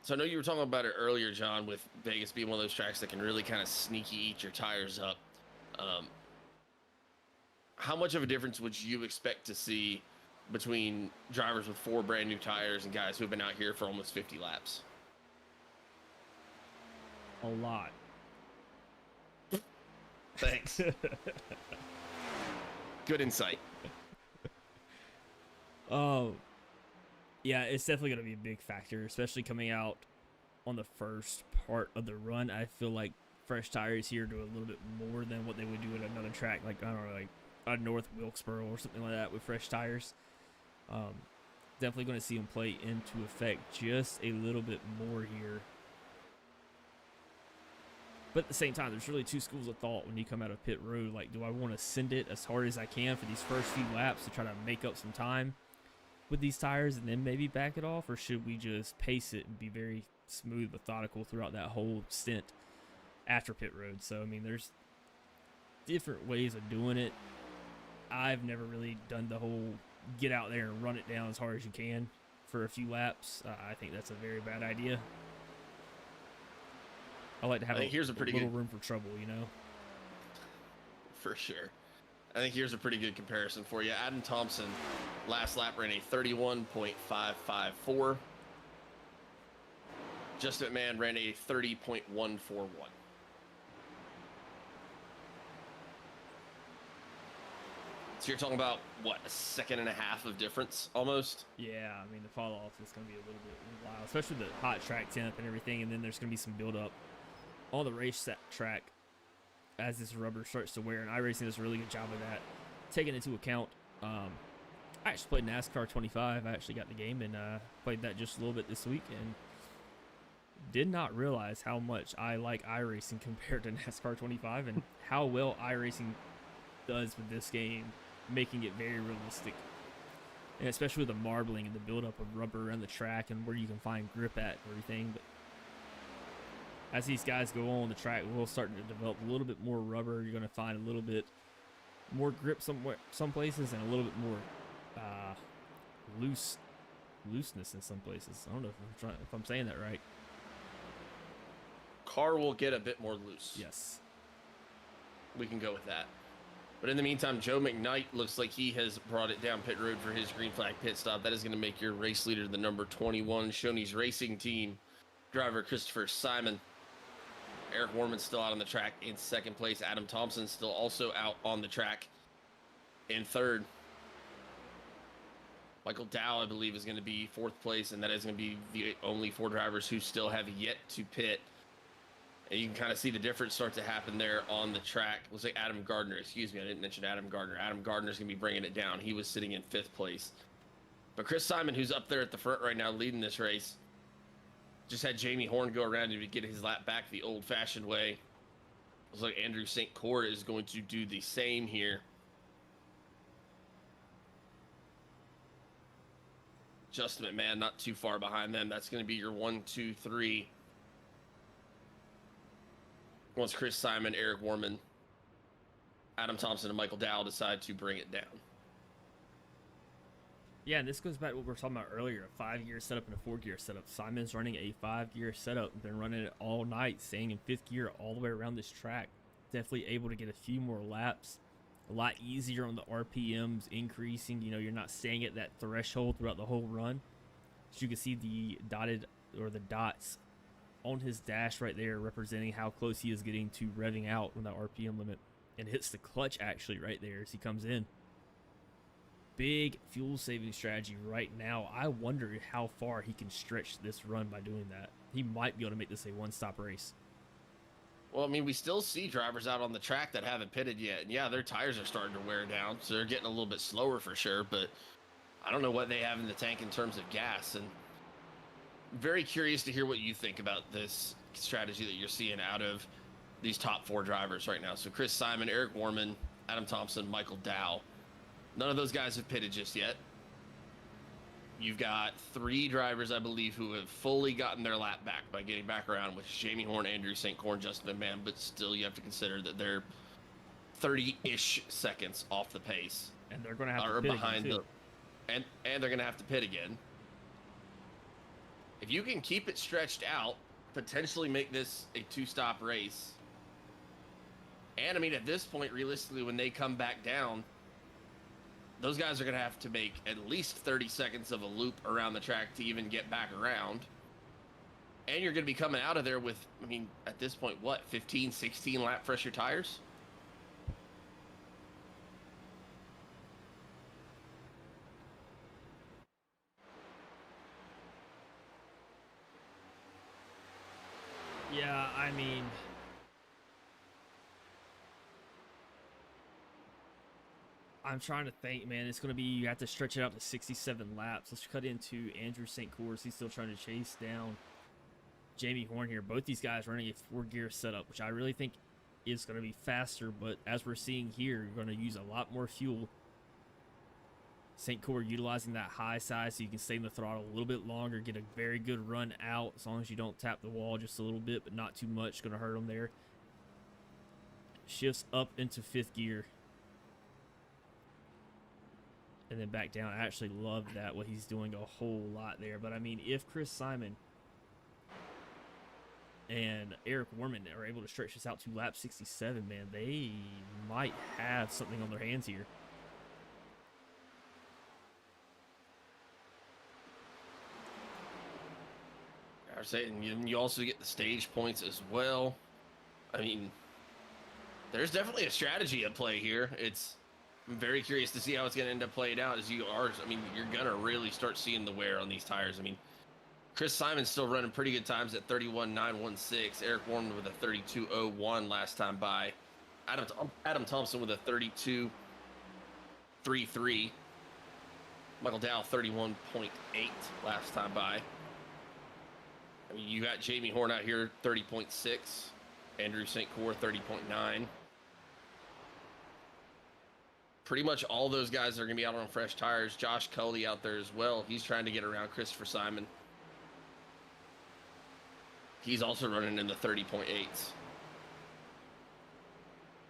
So I know you were talking about it earlier, John, with Vegas being one of those tracks that can really kind of sneaky eat your tires up. How much of a difference would you expect to see between drivers with 4 brand new tires and guys who have been out here for almost 50 laps? A lot. Thanks. Good insight. Oh, yeah, it's definitely going to be a big factor, especially coming out on the first part of the run. I feel like fresh tires here do a little bit more than what they would do at another track, like, I don't know, like North Wilkesboro or something like that with fresh tires. Definitely going to see them play into effect just a little bit more here. But at the same time, there's really two schools of thought when you come out of pit road. Like, do I want to send it as hard as I can for these first few laps to try to make up some time with these tires and then maybe back it off? Or should we just pace it and be very smooth, methodical throughout that whole stint after pit road? So, I mean, there's different ways of doing it. I've never really done the whole get out there and run it down as hard as you can for a few laps. I think that's a very bad idea. I like to have here's a pretty little good room for trouble, you know? For sure. I think here's a pretty good comparison for you. Adam Thompson, last lap ran a 31.554. Justin McMahon ran a 30.141. So you're talking about, what, a second and a half of difference, almost? Yeah, I mean, the fall off is going to be a little bit wild, especially the hot track temp and everything, and then there's going to be some build-up on the race track as this rubber starts to wear, and iRacing does a really good job of that, taking into account. I actually played NASCAR 25. I actually got the game and played that just a little bit this week, and did not realize how much I like iRacing compared to NASCAR 25 and how well iRacing does with this game, making it very realistic. And especially with the marbling and the buildup of rubber around the track and where you can find grip at and everything. But as these guys go on the track, we'll start to develop a little bit more rubber. You're going to find a little bit more grip some places, and a little bit more looseness in some places. I don't know if I'm saying that right. Car will get a bit more loose. Yes. We can go with that. But in the meantime, Joe McKnight looks like he has brought it down pit road for his green flag pit stop. That is going to make your race leader the number 21 Shoney's Racing Team driver, Christopher Simon. Eric Warman still out on the track in second place. Adam Thompson still also out on the track in third. Michael Dow, I believe, is going to be fourth place, and that is going to be the only four drivers who still have yet to pit. And you can kind of see the difference start to happen there on the track. Looks like Adam Gardner, excuse me, I didn't mention Adam Gardner. Adam Gardner's going to be bringing it down. He was sitting in fifth place. But Chris Simon, who's up there at the front right now leading this race, just had Jamie Horne go around to get his lap back the old-fashioned way. Looks like Andrew St. Couer is going to do the same here. Justin McMahon not too far behind them. That's going to be your 1, 2, 3. Once Chris Simon, Eric Warman, Adam Thompson, and Michael Dow decide to bring it down. Yeah, and this goes back to what we were talking about earlier, a 5-gear setup and a 4-gear setup. Simon's running a 5-gear setup, been running it all night, staying in 5th gear all the way around this track. Definitely able to get a few more laps. A lot easier on the RPMs, increasing. You know, you're not staying at that threshold throughout the whole run. So you can see the dotted, or the dots on his dash right there, representing how close he is getting to revving out on that RPM limit. And hits the clutch actually right there as he comes in. Big fuel saving strategy right now. I wonder how far he can stretch this run by doing that. He might be able to make this a one-stop race. Well, I mean, we still see drivers out on the track that haven't pitted yet. And yeah, their tires are starting to wear down, so they're getting a little bit slower for sure. But I don't know what they have in the tank in terms of gas. And very curious to hear what you think about this strategy that you're seeing out of these top 4 drivers right now. So Chris Simon, Eric Warman, Adam Thompson, Michael Dow. None of those guys have pitted just yet. You've got 3 drivers, I believe, who have fully gotten their lap back by getting back around, which is Jamie Horne, Andrew St. Couer, Justin McMahon, but still you have to consider that they're 30-ish seconds off the pace. And they're going to have to pit behind again, and they're going to have to pit again. If you can keep it stretched out, potentially make this a 2-stop race. And I mean, at this point, realistically, when they come back down, those guys are going to have to make at least 30 seconds of a loop around the track to even get back around. And you're going to be coming out of there with, I mean, at this point, what, 15, 16 lap fresher tires? Yeah, I mean, I'm trying to think, man. It's going to be, you have to stretch it out to 67 laps. Let's cut into Andrew St. Cours. He's still trying to chase down Jamie Horne here. Both these guys running a 4-gear setup, which I really think is going to be faster. But as we're seeing here, you're going to use a lot more fuel. St. Cours utilizing that high side so you can stay in the throttle a little bit longer, get a very good run out as long as you don't tap the wall just a little bit, but not too much. Going to hurt him there. Shifts up into 5th gear. And then back down. I actually love that, what he's doing a whole lot there. But I mean, if Chris Simon and Eric Warman are able to stretch this out to lap 67, man, they might have something on their hands here. I was saying, you also get the stage points as well. I mean, there's definitely a strategy at play here. I'm very curious to see how it's going to end up playing out as you are. I mean, you're going to really start seeing the wear on these tires. I mean, Chris Simon's still running pretty good times at 31.916. Eric Warman with a 32.01 last time by. Adam Thompson with a 32.33. Michael Dow 31.8 last time by. I mean, you got Jamie Horne out here 30.6. Andrew St. Cours 30.9. Pretty much all those guys are going to be out on fresh tires. Josh Culley out there as well. He's trying to get around Christopher Simon. He's also running in the 30.8s.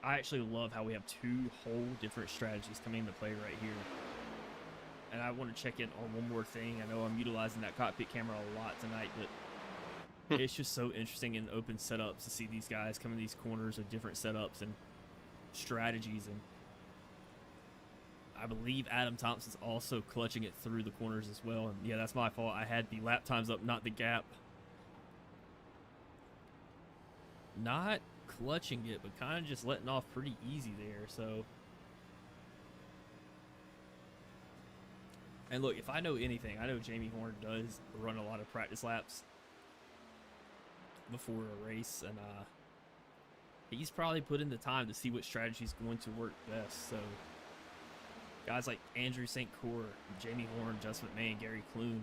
I actually love how we have 2 whole different strategies coming into play right here. And I want to check in on one more thing. I know I'm utilizing that cockpit camera a lot tonight, but it's just so interesting in open setups to see these guys come in these corners with different setups and strategies. And I believe Adam Thompson's also clutching it through the corners as well. And yeah, that's my fault. I had the lap times up, not the gap. Not clutching it, but kind of just letting off pretty easy there. So, and look, if I know anything, I know Jamie Horne does run a lot of practice laps before a race, and he's probably put in the time to see what strategy is going to work best. So guys like Andrew St. Cours, Jamie Horne, Justin McMahon, Gary Clune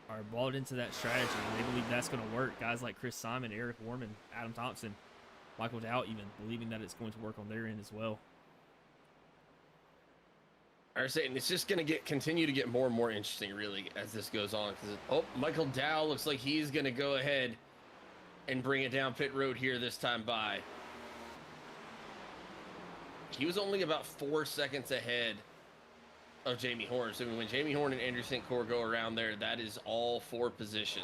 are bought into that strategy, and they believe that's going to work. Guys like Chris Simon, Eric Warman, Adam Thompson, Michael Dow even believing that it's going to work on their end as well. I was saying, it's just going to continue to get more and more interesting, really, as this goes on. Because Michael Dow looks like he's going to go ahead and bring it down pit road here this time by. He was only about 4 seconds ahead of Jamie Horne. So when Jamie Horne and Andrew St. Cours go around there, that is all for position.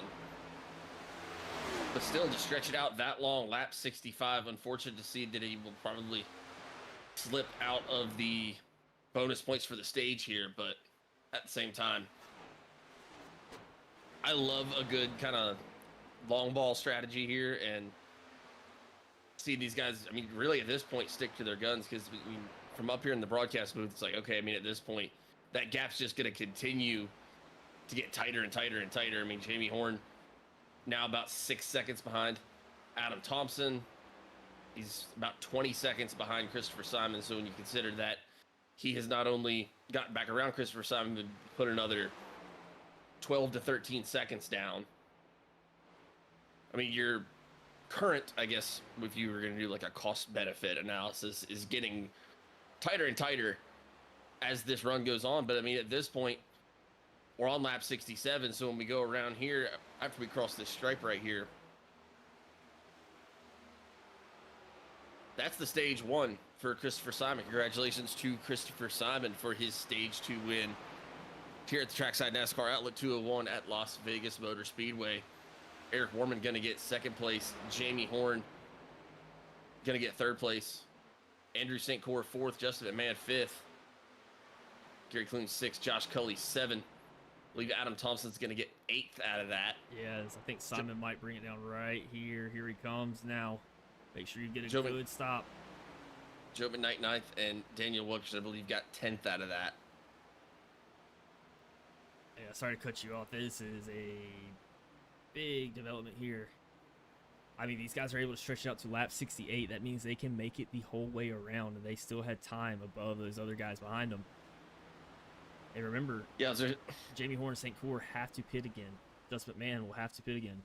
But still, to stretch it out that long, lap 65, unfortunate to see that he will probably slip out of the bonus points for the stage here, but at the same time, I love a good kind of long ball strategy here, and see these guys, I mean, really at this point stick to their guns, because from up here in the broadcast booth, it's like, okay, I mean, at this point, that gap's just going to continue to get tighter and tighter and tighter. I mean, Jamie Horne now about 6 seconds behind Adam Thompson. He's about 20 seconds behind Christopher Simon. So when you consider that he has not only gotten back around Christopher Simon, but put another 12 to 13 seconds down. I mean, your current, I guess, if you were going to do like a cost benefit analysis, is getting tighter and tighter as this run goes on. But I mean, at this point, we're on lap 67. So when we go around here, after we cross this stripe right here, that's the stage 1 for Christopher Simon. Congratulations to Christopher Simon for his stage 2 win here at the Trackside NASCAR Outlet 201 at Las Vegas Motor Speedway. Eric Warman going to get 2nd place. Jamie Horne going to get 3rd place. Andrew St. Cours 4th. Justin McMahon 5th. Gary Clune 6th. Josh Culley 7th. I believe Adam Thompson's going to get 8th out of that. Yes, I think Simon might bring it down right here. Here he comes now. Make sure you get a good stop. Joe McKnight 9th, and Daniel Wilkerson, I believe, got 10th out of that. Yeah, sorry to cut you off. This is a big development here I mean, these guys are able to stretch it out to lap 68. That means they can make it the whole way around, and they still had time above those other guys behind them. And remember, Yeah, Jamie Horne and St. Couer have to pit again. Dust McMahon will have to pit again.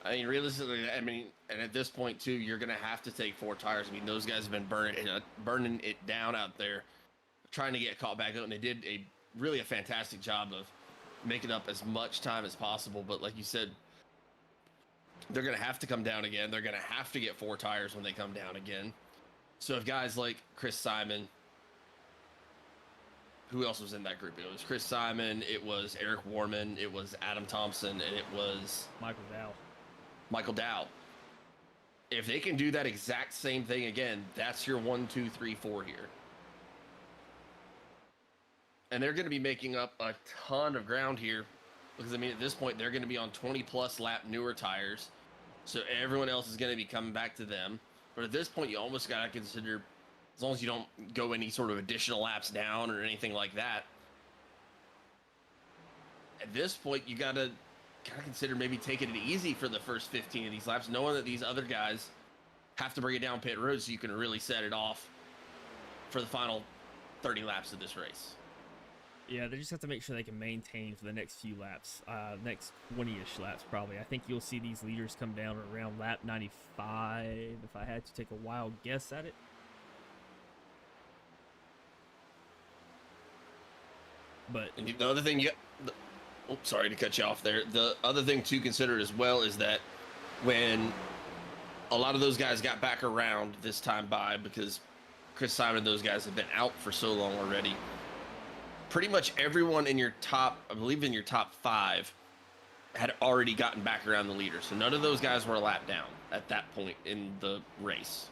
I mean, realistically, and at this point too, you're gonna have to take 4 tires. I mean, those guys have been burning it down out there, trying to get caught back up, and they did really a fantastic job of making up as much time as possible. But like you said, they're gonna have to come down again. They're gonna have to get 4 tires when they come down again. So if guys like Chris Simon, who else was in that group? It was Chris Simon, it was Eric Warman, it was Adam Thompson, and it was Michael Dow. If they can do that exact same thing again, that's your 1, 2, 3, 4 here. And they're going to be making up a ton of ground here because, I mean, at this point, they're going to be on 20-plus lap newer tires. So everyone else is going to be coming back to them. But at this point, you almost got to consider, as long as you don't go any sort of additional laps down or anything like that, at this point, you got to consider maybe taking it easy for the first 15 of these laps, knowing that these other guys have to bring it down pit road so you can really set it off for the final 30 laps of this race. Yeah, they just have to make sure they can maintain for the next few laps, next 20-ish laps probably. I think you'll see these leaders come down around lap 95 if I had to take a wild guess at it. But and the other thing, sorry to cut you off there. The other thing to consider as well is that when a lot of those guys got back around this time by, because Chris Simon and those guys have been out for so long already, pretty much everyone in your top, I believe in your top 5, had already gotten back around the leader. So none of those guys were a lap down at that point in the race.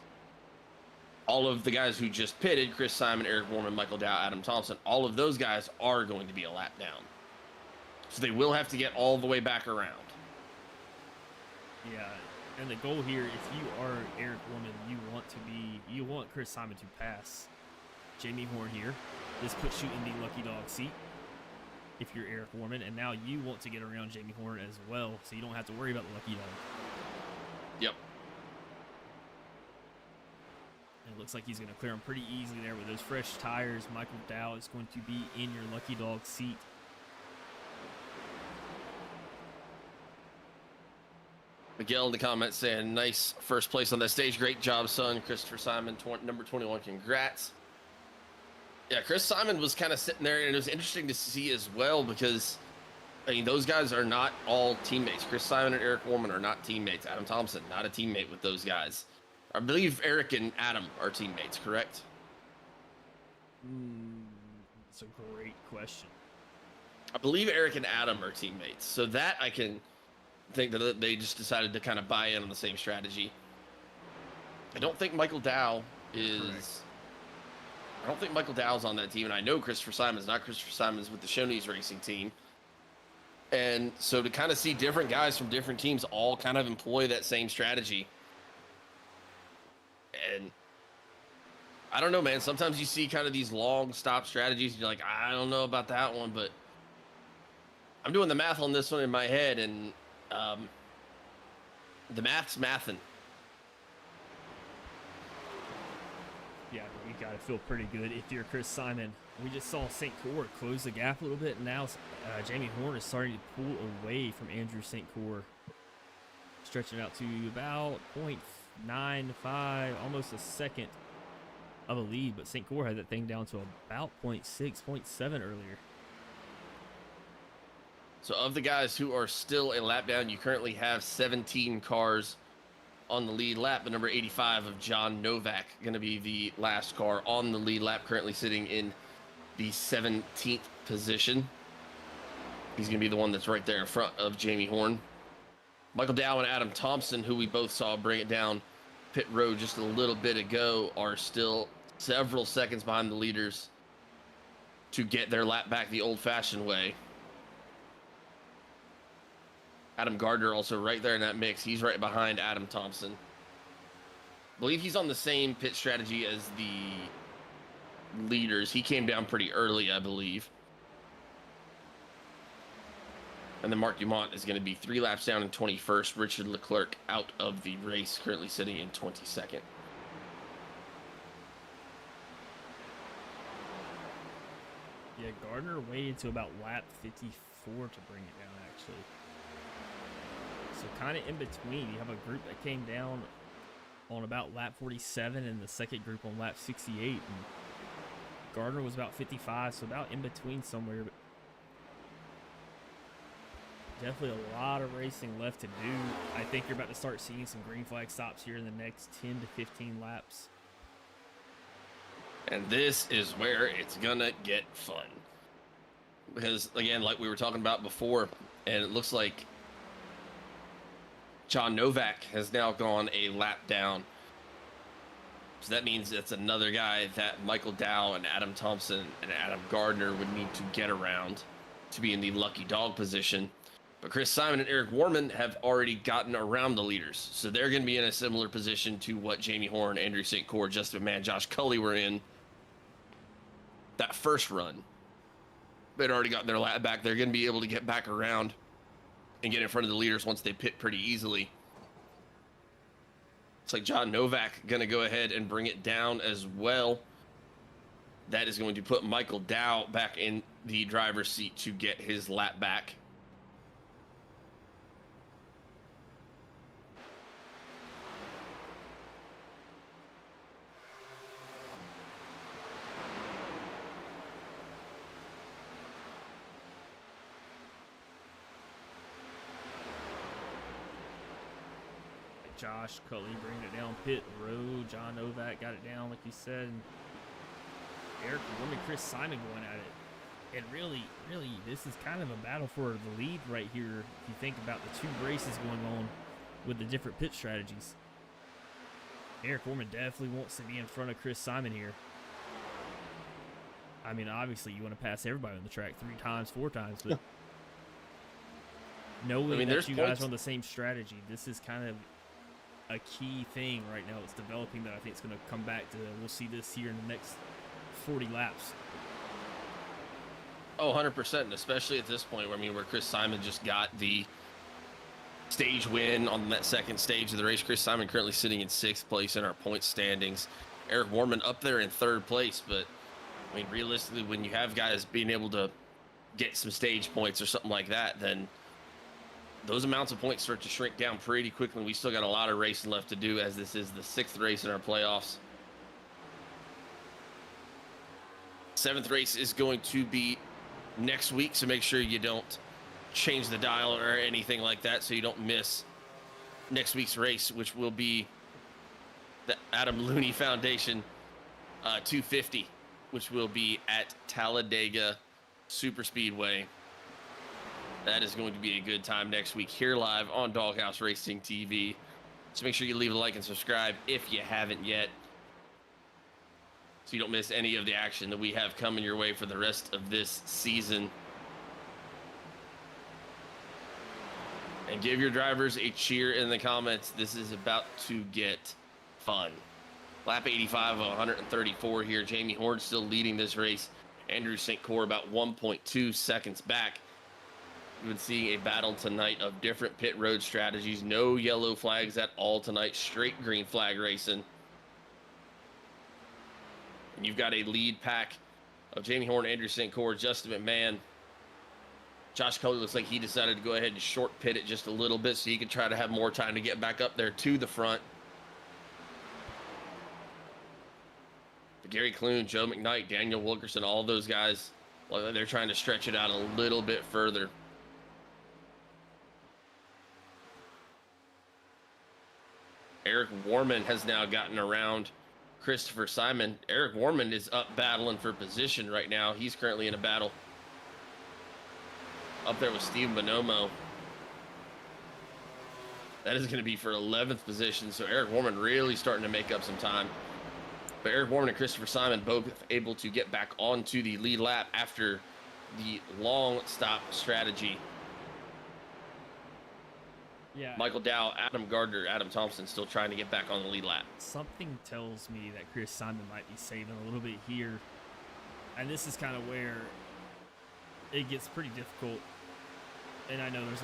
All of the guys who just pitted, Chris Simon, Eric Warman, Michael Dow, Adam Thompson, all of those guys are going to be a lap down. So they will have to get all the way back around. Yeah, and the goal here, if you are Eric Warman, you want Chris Simon to pass Jamie Horne here. This puts you in the lucky dog seat if you're Eric Warman, and now you want to get around Jamie Horne as well, so you don't have to worry about the lucky dog. Yep. And it looks like he's going to clear him pretty easily there with those fresh tires. Michael Dow is going to be in your lucky dog seat. Miguel in the comments saying, nice first place on that stage. Great job, son. Christopher Simon, number 21, congrats. Yeah, Chris Simon was kind of sitting there, and it was interesting to see as well because, I mean, those guys are not all teammates. Chris Simon and Eric Warman are not teammates. Adam Thompson, not a teammate with those guys. I believe Eric and Adam are teammates, correct? That's a great question. I believe Eric and Adam are teammates. So that I can think that they just decided to kind of buy in on the same strategy. I don't think Michael Dow is... Correct. I don't think Michael Dow's on that team, and I know Christopher Simon's not. Christopher Simon's with the Shoney's racing team. And so to kind of see different guys from different teams all kind of employ that same strategy. And I don't know, man. Sometimes you see kind of these long stop strategies, and you're like, I don't know about that one, but I'm doing the math on this one in my head, and the math's mathin'. Yeah, you got to feel pretty good if you're Chris Simon. We just saw St. Couer close the gap a little bit, and now Jamie Horne is starting to pull away from Andrew St. Couer, stretching out to about 0.95, almost a second of a lead, but St. Couer had that thing down to about 0.6, 0.7 earlier. So of the guys who are still a lap down, you currently have 17 cars on the lead lap. The number 85 of John Novak going to be the last car on the lead lap, currently sitting in the 17th position. He's going to be the one that's right there in front of Jamie Horne. Michael Dow and Adam Thompson, who we both saw bring it down pit road just a little bit ago, are still several seconds behind the leaders to get their lap back the old-fashioned way. Adam Gardner also right there in that mix. He's right behind Adam Thompson. I believe he's on the same pit strategy as the leaders. He came down pretty early, I believe. And then Mark Dumont is going to be 3 laps down in 21st. Richard Leclerc out of the race, currently sitting in 22nd. Yeah, Gardner waited to about lap 54 to bring it down, actually. So kind of in between, you have a group that came down on about lap 47 and the second group on lap 68. And Gardner was about 55, so about in between somewhere. But definitely a lot of racing left to do. I think you're about to start seeing some green flag stops here in the next 10 to 15 laps. And this is where it's going to get fun. Because, again, like we were talking about before, and it looks like John Novak has now gone a lap down. So that means it's another guy that Michael Dow and Adam Thompson and Adam Gardner would need to get around to be in the lucky dog position. But Chris Simon and Eric Warman have already gotten around the leaders. So they're going to be in a similar position to what Jamie Horne, Andrew St. Coeur, Justin McMahon, Josh Culley were in that first run. They'd already gotten their lap back. They're going to be able to get back around and get in front of the leaders once they pit pretty easily. It's like John Novak going to go ahead and bring it down as well. That is going to put Michael Dow back in the driver's seat to get his lap back. Josh Culley bringing it down pit road. John Novak got it down, like you said. And Eric Warman, Chris Simon going at it. And really, this is kind of a battle for the lead right here. If you think about the 2 races going on with the different pit strategies. Eric Warman definitely wants to be in front of Chris Simon here. I mean, obviously, you want to pass everybody on the track 3 times, 4 times, but knowing that you guys are on the same strategy, this is kind of a key thing right now. It's developing that I think it's going to come back to. We'll see this here in the next 40 laps. Oh, 100%, and especially at this point, where Chris Simon just got the stage win on that second stage of the race. Chris Simon currently sitting in 6th place in our point standings. Eric Warman up there in 3rd place, but I mean, realistically, when you have guys being able to get some stage points or something like that, then those amounts of points start to shrink down pretty quickly. We still got a lot of racing left to do, as this is the 6th race in our playoffs. 7th race is going to be next week, so make sure you don't change the dial or anything like that, so you don't miss next week's race, which will be the Adam Looney Foundation 250, which will be at Talladega Super Speedway. That is going to be a good time next week here live on Doghouse Racing TV. So make sure you leave a like and subscribe if you haven't yet, so you don't miss any of the action that we have coming your way for the rest of this season. And give your drivers a cheer in the comments. This is about to get fun. Lap 85 of 134 here. Jamie Horne still leading this race. Andrew St. Coeur about 1.2 seconds back. We've been seeing a battle tonight of different pit road strategies. No yellow flags at all tonight. Straight green flag racing. And you've got a lead pack of Jamie Horne, Andrew St. Coeur, Justin McMahon. Josh Culley looks like he decided to go ahead and short pit it just a little bit so he could try to have more time to get back up there to the front. But Gary Clune, Joe McKnight, Daniel Wilkerson, all those guys, well, they're trying to stretch it out a little bit further. Eric Warman has now gotten around Christopher Simon. Eric Warman is up battling for position right now. He's currently in a battle up there with Steve Bonomo. That is going to be for 11th position. So Eric Warman really starting to make up some time. But Eric Warman and Christopher Simon both able to get back onto the lead lap after the long stop strategy. Yeah. Michael Dow, Adam Gardner, Adam Thompson still trying to get back on the lead lap. Something tells me that Chris Simon might be saving a little bit here. And this is kind of where it gets pretty difficult. And I know there's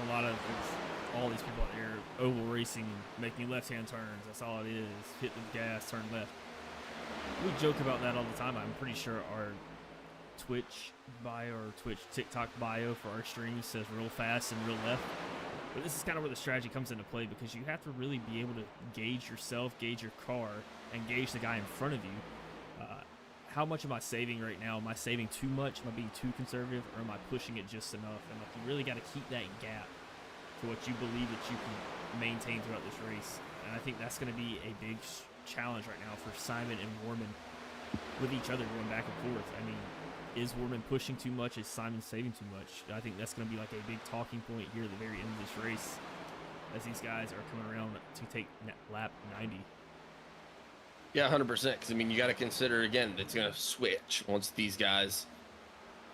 all these people out there oval racing, making left-hand turns. That's all it is. Hit the gas, turn left. We joke about that all the time. I'm pretty sure our Twitch bio or Twitch TikTok bio for our streams says real fast and real left. But this is kind of where the strategy comes into play, because you have to really be able to gauge yourself, gauge your car, and gauge the guy in front of you. How much am I saving right now? Am I saving too much? Am I being too conservative, or am I pushing it just enough? And like, you really got to keep that gap to what you believe that you can maintain throughout this race. And I think that's going to be a big challenge right now for Simon and Warman with each other going back and forth. I mean, is Warman pushing too much? Is Simon saving too much? I think that's going to be like a big talking point here at the very end of this race, as these guys are coming around to take lap 90. Yeah, 100%. Because, I mean, you got to consider, again, it's going to switch once these guys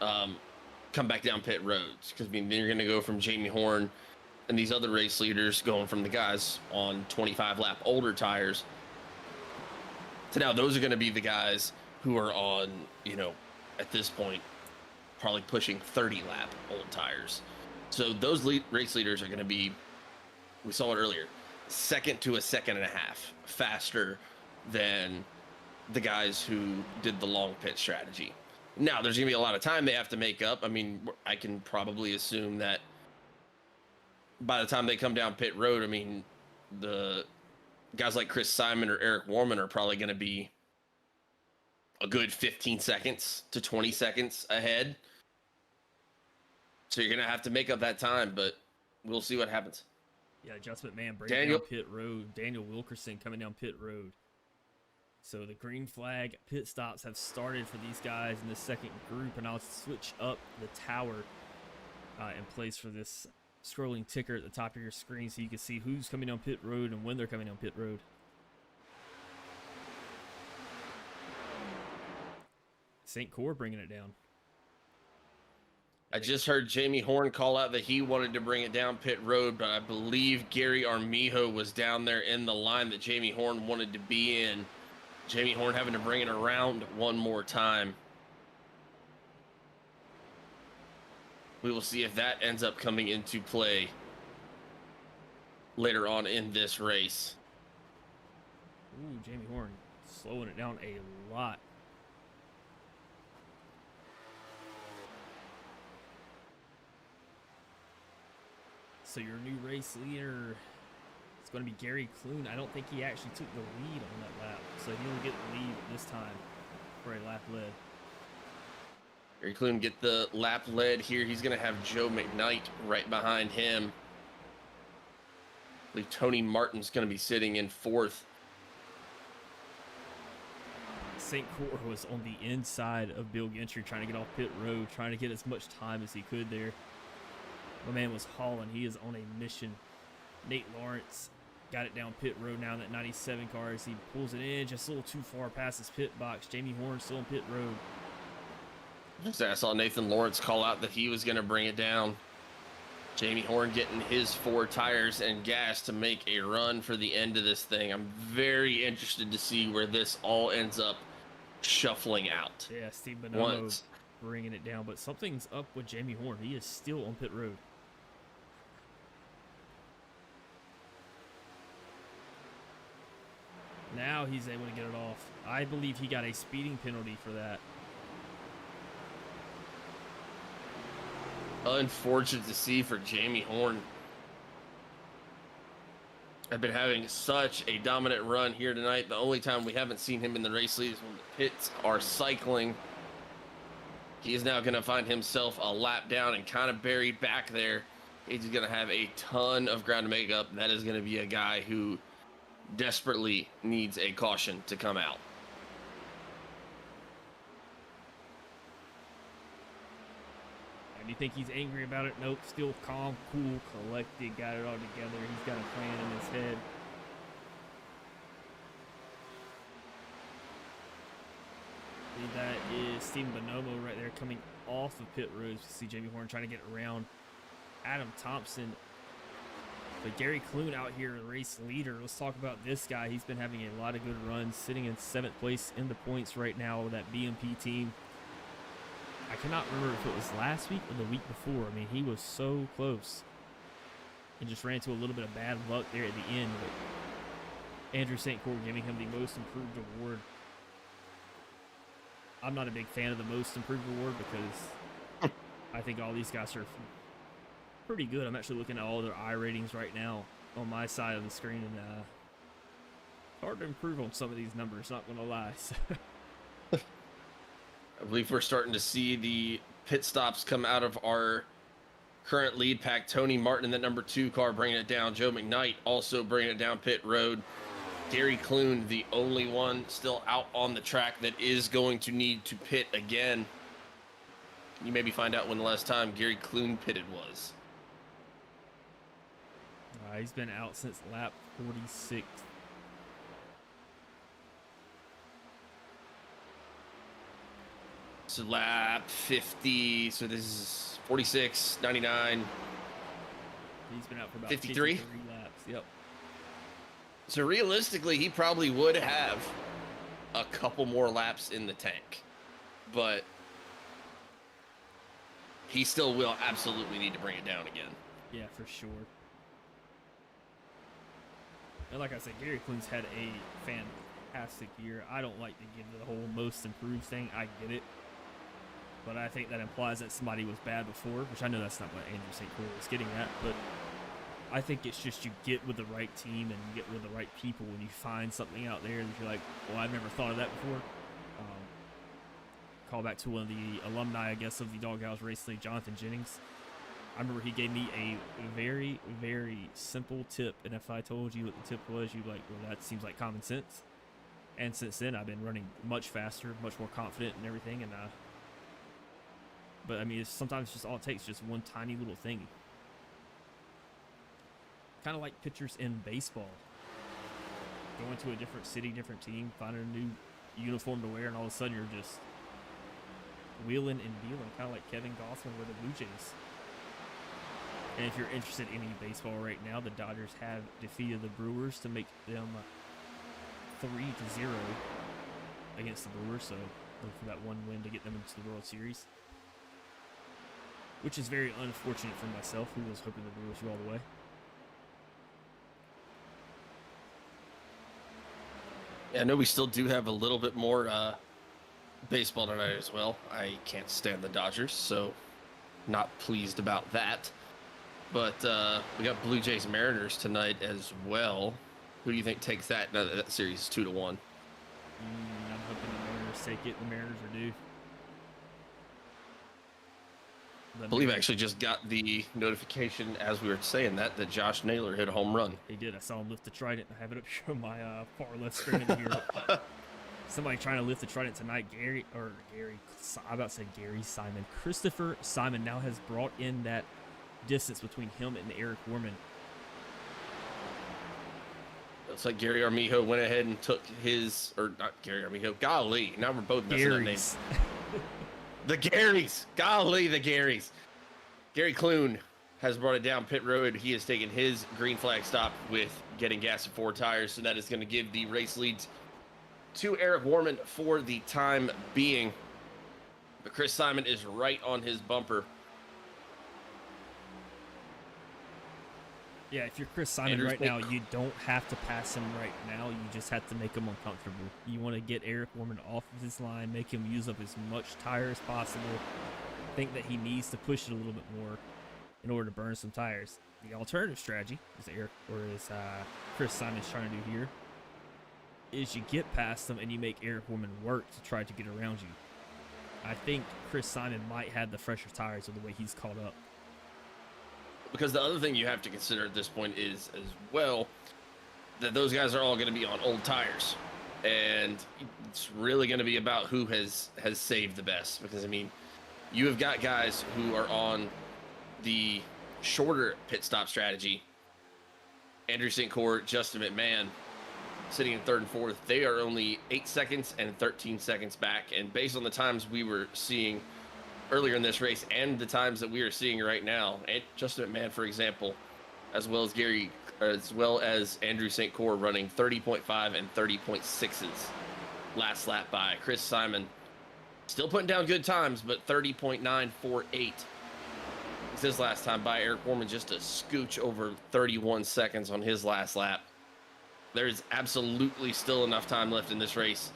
come back down pit roads. Because, I mean, then you're going to go from Jamie Horne and these other race leaders going from the guys on 25-lap older tires to now those are going to be the guys who are on, you know, at this point, probably pushing 30-lap old tires. So those race leaders are going to be, we saw it earlier, second to a second and a half faster than the guys who did the long pit strategy. Now, there's going to be a lot of time they have to make up. I mean, I can probably assume that by the time they come down pit road, I mean, the guys like Chris Simon or Eric Warman are probably going to be a good 15 seconds to 20 seconds ahead. So you're going to have to make up that time, but we'll see what happens. Yeah, adjustment man breaking down pit road. Daniel Wilkerson coming down pit road. So the green flag pit stops have started for these guys in the second group, and I'll switch up the tower in place for this scrolling ticker at the top of your screen so you can see who's coming down pit road and when they're coming down pit road. St. Couer bringing it down. I just heard Jamie Horne call out that he wanted to bring it down pit road, but I believe Gary Armijo was down there in the line that Jamie Horne wanted to be in. Jamie Horne having to bring it around one more time. We will see if that ends up coming into play later on in this race. Ooh, Jamie Horne slowing it down a lot. So your new race leader is going to be Gary Clune. I don't think he actually took the lead on that lap, so he'll get the lead this time for a lap lead. Gary Clune get the lap lead here. He's going to have Joe McKnight right behind him. I believe Tony Martin's going to be sitting in fourth. St. Couer was on the inside of Bill Gentry trying to get off pit road, trying to get as much time as he could there. My man was hauling. He is on a mission. Nate Lawrence got it down pit road now in that 97 car as he pulls it in just a little too far past his pit box. Jamie Horne still on pit road. I saw Nathan Lawrence call out that he was going to bring it down. Jamie Horne getting his 4 tires and gas to make a run for the end of this thing. I'm very interested to see where this all ends up shuffling out. Yeah, Steve Bonomo bringing it down, but something's up with Jamie Horne. He is still on pit road. Now he's able to get it off. I believe he got a speeding penalty for that. Unfortunate to see for Jamie Horne. I've been having such a dominant run here tonight. The only time we haven't seen him in the race lead is when the pits are cycling. He is now going to find himself a lap down and kind of buried back there. He's going to have a ton of ground to make up. That is going to be a guy who desperately needs a caution to come out. And you think he's angry about it? Nope. Still calm, cool, collected, got it all together. He's got a plan in his head. That is Steven Bonomo right there coming off of pit road. You see Jamie Horne trying to get around Adam Thompson. But Gary Clune out here, race leader. Let's talk about this guy. He's been having a lot of good runs, sitting in 7th place in the points right now with that BMP team. I cannot remember if it was last week or the week before. I mean, he was so close and just ran into a little bit of bad luck there at the end. But Andrew St. Clair giving him the Most Improved award. I'm not a big fan of the Most Improved award because I think all these guys are pretty good. I'm actually looking at all their I ratings right now on my side of the screen, and hard to improve on some of these numbers, not gonna lie. I believe we're starting to see the pit stops come out of our current lead pack. Tony Martin in that number 2 car bringing it down. Joe McKnight also bringing it down pit road. Gary Clune, the only one still out on the track that is going to need to pit again. You maybe find out when the last time Gary Clune pitted was. He's been out since lap 46. So lap 50, so this is 46, 99. He's been out for about 53 laps. Yep. So realistically, he probably would have a couple more laps in the tank, but he still will absolutely need to bring it down again. Yeah, for sure. And like I said, Gary Clune's had a fantastic year. I don't like to give the whole Most Improved thing. I get it. But I think that implies that somebody was bad before, which I know that's not what Andrew St. Clair was getting at, but I think it's just you get with the right team and you get with the right people when you find something out there that you're like, well, I've never thought of that before. Call back to one of the alumni, I guess, of the Doghouse Racing League, Jonathan Jennings. I remember he gave me a very, very simple tip, and if I told you what the tip was, you'd be like, well, that seems like common sense. And since then, I've been running much faster, much more confident and everything, and but I mean, sometimes it's just all it takes, just one tiny little thing. Kind of like pitchers in baseball. Going to a different city, different team, finding a new uniform to wear, and all of a sudden you're just wheeling and dealing, kind of like Kevin Gossman with the Blue Jays. And if you're interested in any baseball right now, the Dodgers have defeated the Brewers to make them 3-0 against the Brewers, so look for that one win to get them into the World Series. Which is very unfortunate for myself, who was hoping the Brewers go all the way. Yeah, I know we still do have a little bit more baseball tonight as well. I can't stand the Dodgers, so not pleased about that. But we got Blue Jays Mariners tonight as well. Who do you think takes that? No, that series is 2-1. I'm hoping the Mariners take it. The Mariners are due. I believe I actually just got the notification as we were saying that Josh Naylor hit a home run. He did. I saw him lift the trident. I have it up here on my far left screen in here. Somebody trying to lift the trident tonight. I'm about to say Gary Simon. Christopher Simon now has brought in that distance between him and Eric Worman. Looks like Gary Armijo went ahead and took his, or not Gary Armijo, golly, now we're both messing up names. The Garys. Golly, the Garys. Gary Clune has brought it down pit road. He has taken his green flag stop with getting gas at 4 tires, so that is going to give the race leads to Eric Worman for the time being. But Chris Simon is right on his bumper. Yeah, if you're Chris Simon right now, you don't have to pass him right now. You just have to make him uncomfortable. You want to get Eric Worman off of his line, make him use up as much tire as possible. Think that he needs to push it a little bit more in order to burn some tires. The alternative strategy, as Chris Simon's trying to do here, is you get past them and you make Eric Worman work to try to get around you. I think Chris Simon might have the fresher tires with the way he's caught up. Because the other thing you have to consider at this point is, as well, that those guys are all going to be on old tires. And it's really going to be about who has saved the best. Because, I mean, you have got guys who are on the shorter pit stop strategy. Andrew St. Clair, Justin McMahon, sitting in 3rd and 4th. They are only 8 seconds and 13 seconds back. And based on the times we were seeing earlier in this race and the times that we are seeing right now, and Justin McMahon, for example, as well as Andrew St. Clair running 30.5 and 30.6s last lap by Chris Simon Still putting down good times, but 30.948. It's his last time by. Eric Warman just a scooch over 31 seconds on his last lap. There's absolutely still enough time left in this race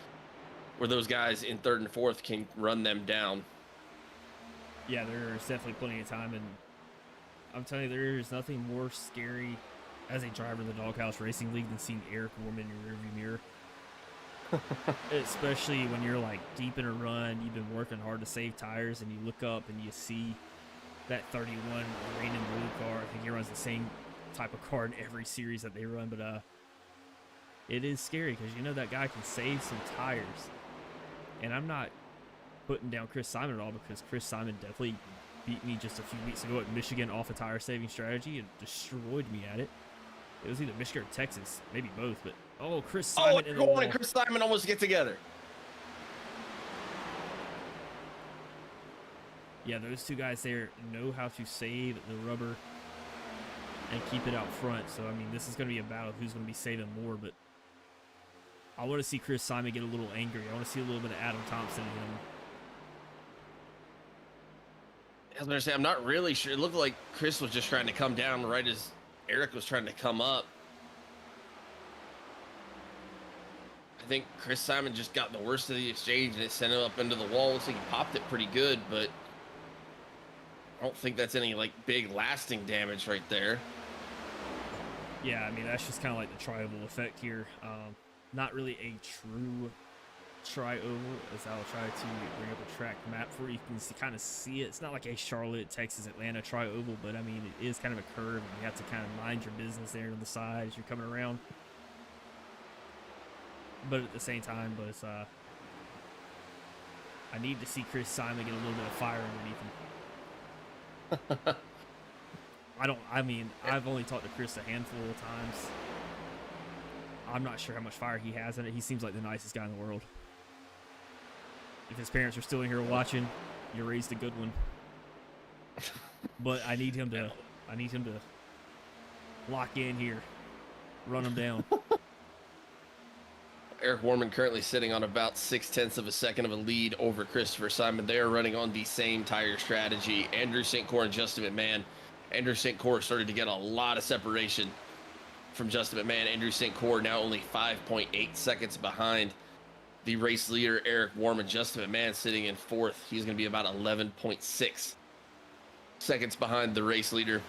where those guys in third and fourth can run them down. Yeah, there's definitely plenty of time, and I'm telling you, there's nothing more scary as a driver in the Doghouse Racing League than seeing Eric Warman in your rearview mirror. Especially when you're like deep in a run, you've been working hard to save tires, and you look up and you see that 31 green and blue car. I think he runs the same type of car in every series that they run, but it is scary because you know that guy can save some tires. And I'm not putting down Chris Simon at all, because Chris Simon definitely beat me just a few weeks ago at Michigan off a tire saving strategy and destroyed me at it. It was either Michigan or Texas, maybe both, but oh, Chris Simon in the wall. And Chris Simon almost get together. Yeah, those two guys there know how to save the rubber and keep it out front. So, I mean, this is going to be a battle who's going to be saving more, but I want to see Chris Simon get a little angry. I want to see a little bit of Adam Thompson in him. I was going to say, I'm not really sure. It looked like Chris was just trying to come down right as Eric was trying to come up. I think Chris Simon just got the worst of the exchange and it sent him up into the wall. Looks like he popped it pretty good, but I don't think that's any like big lasting damage right there. Yeah, I mean, that's just kind of like the tri-oval effect here. Not really a true tri-oval, as I'll try to bring up a track map for you. You can kind of see it. It's not like a Charlotte, Texas, Atlanta tri-oval, but I mean, it is kind of a curve, and you have to kind of mind your business there on the side as you're coming around. But at the same time, but I need to see Chris Simon get a little bit of fire underneath him. I've only talked to Chris a handful of times. I'm not sure how much fire he has in it. He seems like the nicest guy in the world. If his parents are still in here watching, you raised a good one. But I need him to lock in here, run him down. Eric Warman currently sitting on about 0.6 of a second of a lead over Christopher Simon. They are running on the same tire strategy. Andrew St. Coeur and Justin McMahon. Andrew St. Coeur started to get a lot of separation from Justin McMahon. Andrew St. Coeur now only 5.8 seconds behind the race leader, Eric Warman. Justin McMahon sitting in fourth. He's going to be about 11.6 seconds behind the race leader.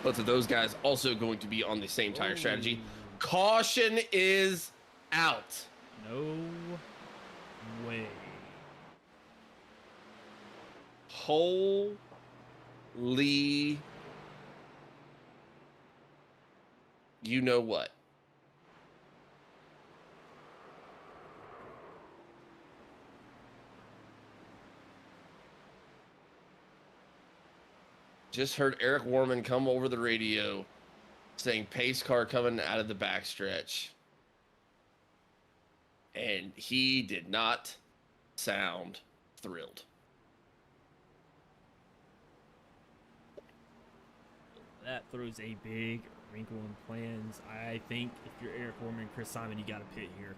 Both of those guys also going to be on the same tire strategy. Caution is out. No way. Holy. You know what? Just heard Eric Warman come over the radio saying pace car coming out of the backstretch. And he did not sound thrilled. That throws a big wrinkle in plans. I think if you're Eric Warman and Chris Simon, you got to pit here.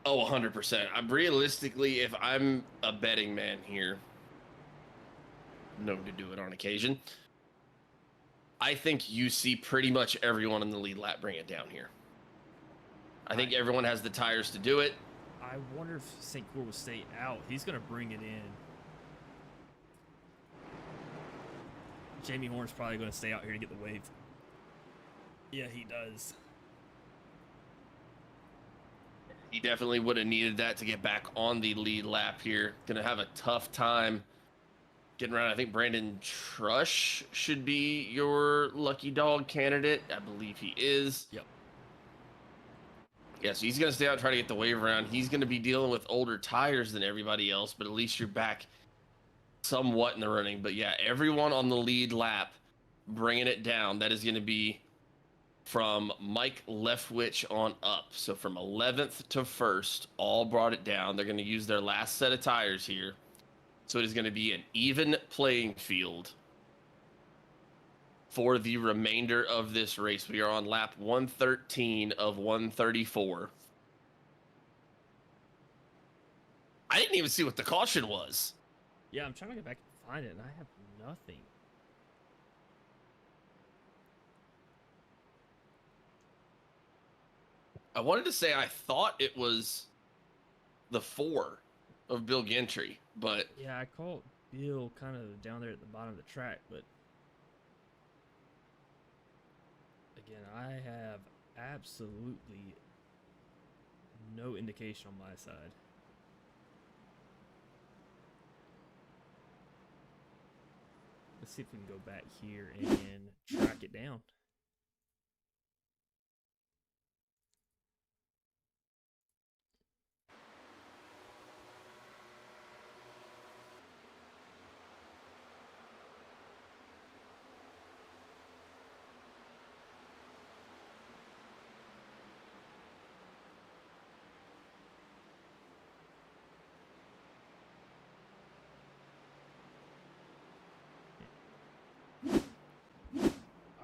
Oh, 100%. I'm realistically, if I'm a betting man here, known to do it on occasion, I think you see pretty much everyone in the lead lap bring it down here. I think everyone has the tires to do it. I wonder if St. Coeur will stay out. He's going to bring it in. Jamie Horne's probably going to stay out here to get the wave. Yeah, he does. He definitely would have needed that to get back on the lead lap here. Going to have a tough time getting around. I think Brandon Trush should be your lucky dog candidate. I believe he is. Yep. Yeah, so he's going to stay out and try to get the wave around. He's going to be dealing with older tires than everybody else, but at least you're back somewhat in the running. But yeah, everyone on the lead lap bringing it down. That is going to be from Mike Leftwich on up. So from 11th to 1st, all brought it down. They're going to use their last set of tires here. So it is going to be an even playing field for the remainder of this race. We are on lap 113 of 134. I didn't even see what the caution was. Yeah, I'm trying to get back and find it, and I have nothing. I wanted to say I thought it was the 4 of Bill Gentry, but Yeah, I caught Bill kind of down there at the bottom of the track, but again, I have absolutely no indication on my side. Let's see if we can go back here and track it down.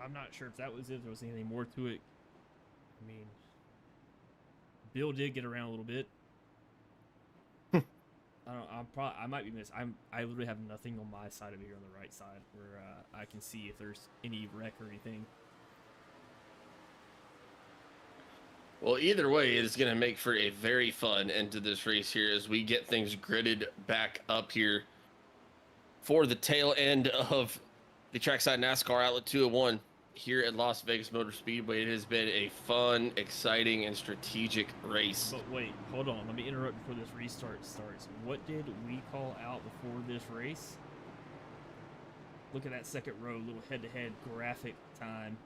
I'm not sure if that was it. If there was anything more to it. I mean, Bill did get around a little bit. I don't. I might be missing. I literally have nothing on my side of it here on the right side where I can see if there's any wreck or anything. well, either way, it's going to make for a very fun end to this race here as we get things gridded back up here for the tail end of the Trackside NASCAR Outlet 201 here at Las Vegas Motor Speedway. It has been a fun, exciting, and strategic race. But wait, hold on. Let me interrupt before this restart starts. What did we call out before this race? Look at that second row, little head-to-head graphic time.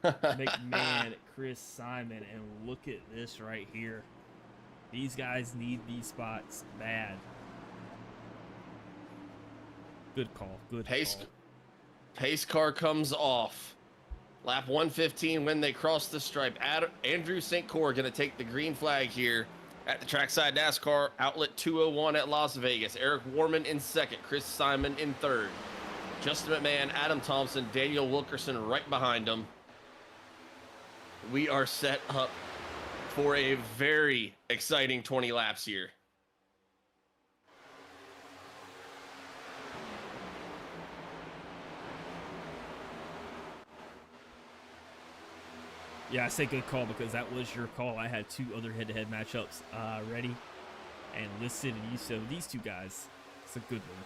McMahon, Chris Simon, and look at this right here. These guys need these spots bad. Good call. Good call. Pace car comes off. Lap 115 when they cross the stripe. Andrew St. Couer going to take the green flag here at the Trackside NASCAR Outlet 201 at Las Vegas. Eric Warman in second. Chris Simon in third. Justin McMahon, Adam Thompson, Daniel Wilkerson right behind them. We are set up for a very exciting 20 laps here. Yeah, I say good call because that was your call. I had 2 other head-to-head matchups ready and listed, and you said these 2 guys. It's a good one.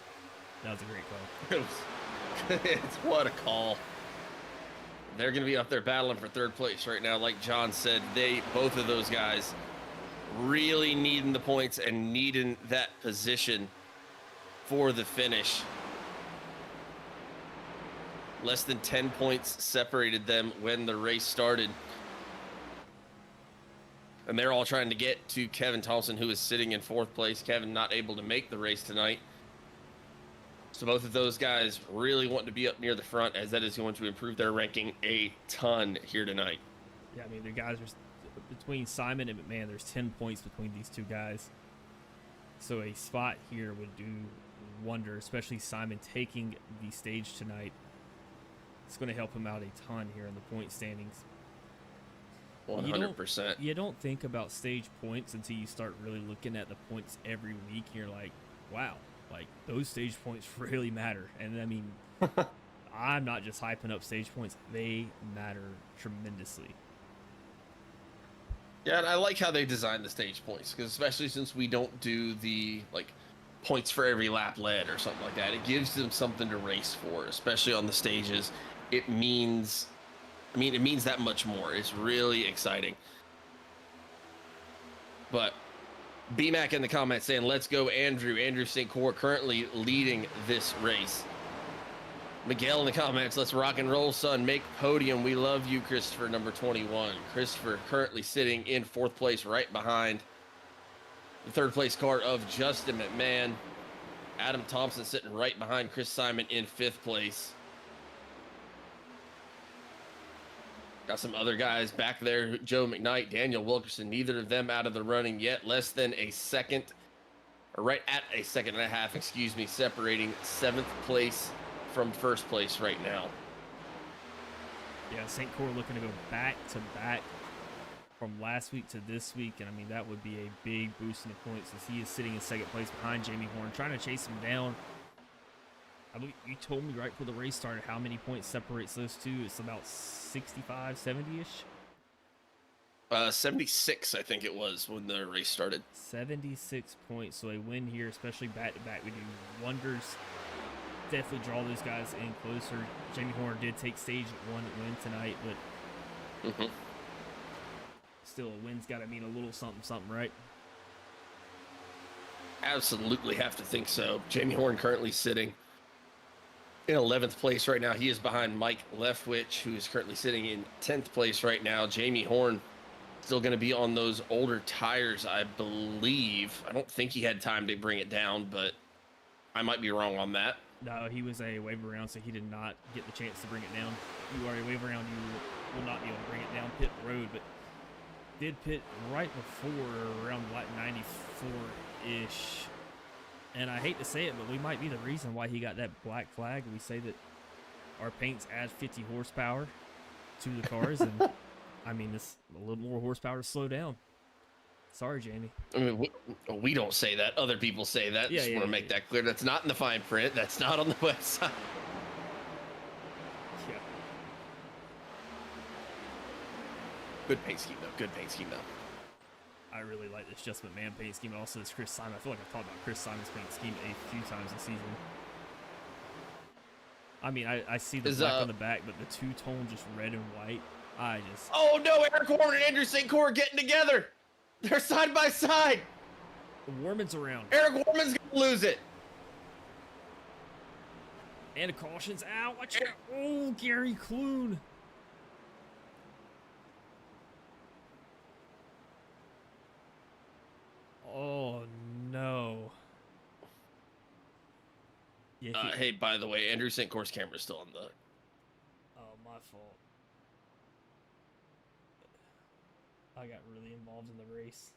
That was a great call. It's what a call. They're going to be up there battling for 3rd place right now. Like John said, both of those guys really needing the points and needing that position for the finish. Less than 10 points separated them when the race started. And they're all trying to get to Kevin Thompson, who is sitting in 4th place. Kevin not able to make the race tonight. So both of those guys really want to be up near the front, as that is going to improve their ranking a ton here tonight. Yeah, I mean, the guys are between Simon and McMahon. There's 10 points between these 2 guys. So a spot here would do wonder, especially Simon taking the stage tonight. It's going to help him out a ton here in the point standings. 100%. You don't think about stage points until you start really looking at the points every week. You're like, wow, like those stage points really matter. And I mean, I'm not just hyping up stage points. They matter tremendously. Yeah, and I like how they designed the stage points, because especially since we don't do the points for every lap led or something like that, it gives them something to race for, especially on the stages. It means that much more. It's really exciting. But BMAC in the comments saying, let's go Andrew. Andrew St. Couer currently leading this race. Miguel in the comments, let's rock and roll, son. Make podium. We love you, Christopher, number 21. Christopher currently sitting in 4th place right behind the 3rd place car of Justin McMahon. Adam Thompson sitting right behind Chris Simon in 5th place. Got some other guys back there. Joe McKnight, Daniel Wilkerson, neither of them out of the running yet. Less than a second, or right at a second and a half, excuse me, separating 7th place from 1st place right now. Yeah, St. Couer looking to go back to back from last week to this week, and I mean that would be a big boost in the points as he is sitting in second place behind Jamie Horne, trying to chase him down. I believe you told me right before the race started how many points separates those two. It's about 65, 70-ish. 76, I think it was when the race started. 76 points, so a win here, especially back-to-back, would do wonders. Definitely draw those guys in closer. Jamie Horne did take stage at 1 win tonight, but still a win's got to mean a little something, right? Absolutely have to think so. Jamie Horne currently sitting in 11th place right now. He is behind Mike Leftwich, who is currently sitting in 10th place right now. Jamie Horne still going to be on those older tires, I believe. I don't think he had time to bring it down, but I might be wrong on that. No, he was a wave around, so he did not get the chance to bring it down. You are a wave around, you will not be able to bring it down pit road, but did pit right before around like 94-ish. And I hate to say it, but we might be the reason why he got that black flag. We say that our paints add 50 horsepower to the cars, and I mean, it's a little more horsepower to slow down. Sorry, Jamie. I mean, we don't say that. Other people say that. Just want to make that clear. That's not in the fine print. That's not on the website. Yeah. Good paint scheme, though. Good paint scheme, though. I really like this Just McMahon paint scheme, and also this Chris Simon. I feel like I've talked about Chris Simon's paint scheme a few times this season. I mean, I see the black on the back, but the two-tone just red and white. Oh, no, Eric Warren and Andrew St. Couer are getting together. They're side by side. Warman's around. Eric Warman's going to lose it. And a caution's out. Watch out. Oh, Gary Clune. Oh, no. Yeah, hey, by the way, Andrew St. Couer's camera's still on the... Oh, my fault. I got really involved in the race.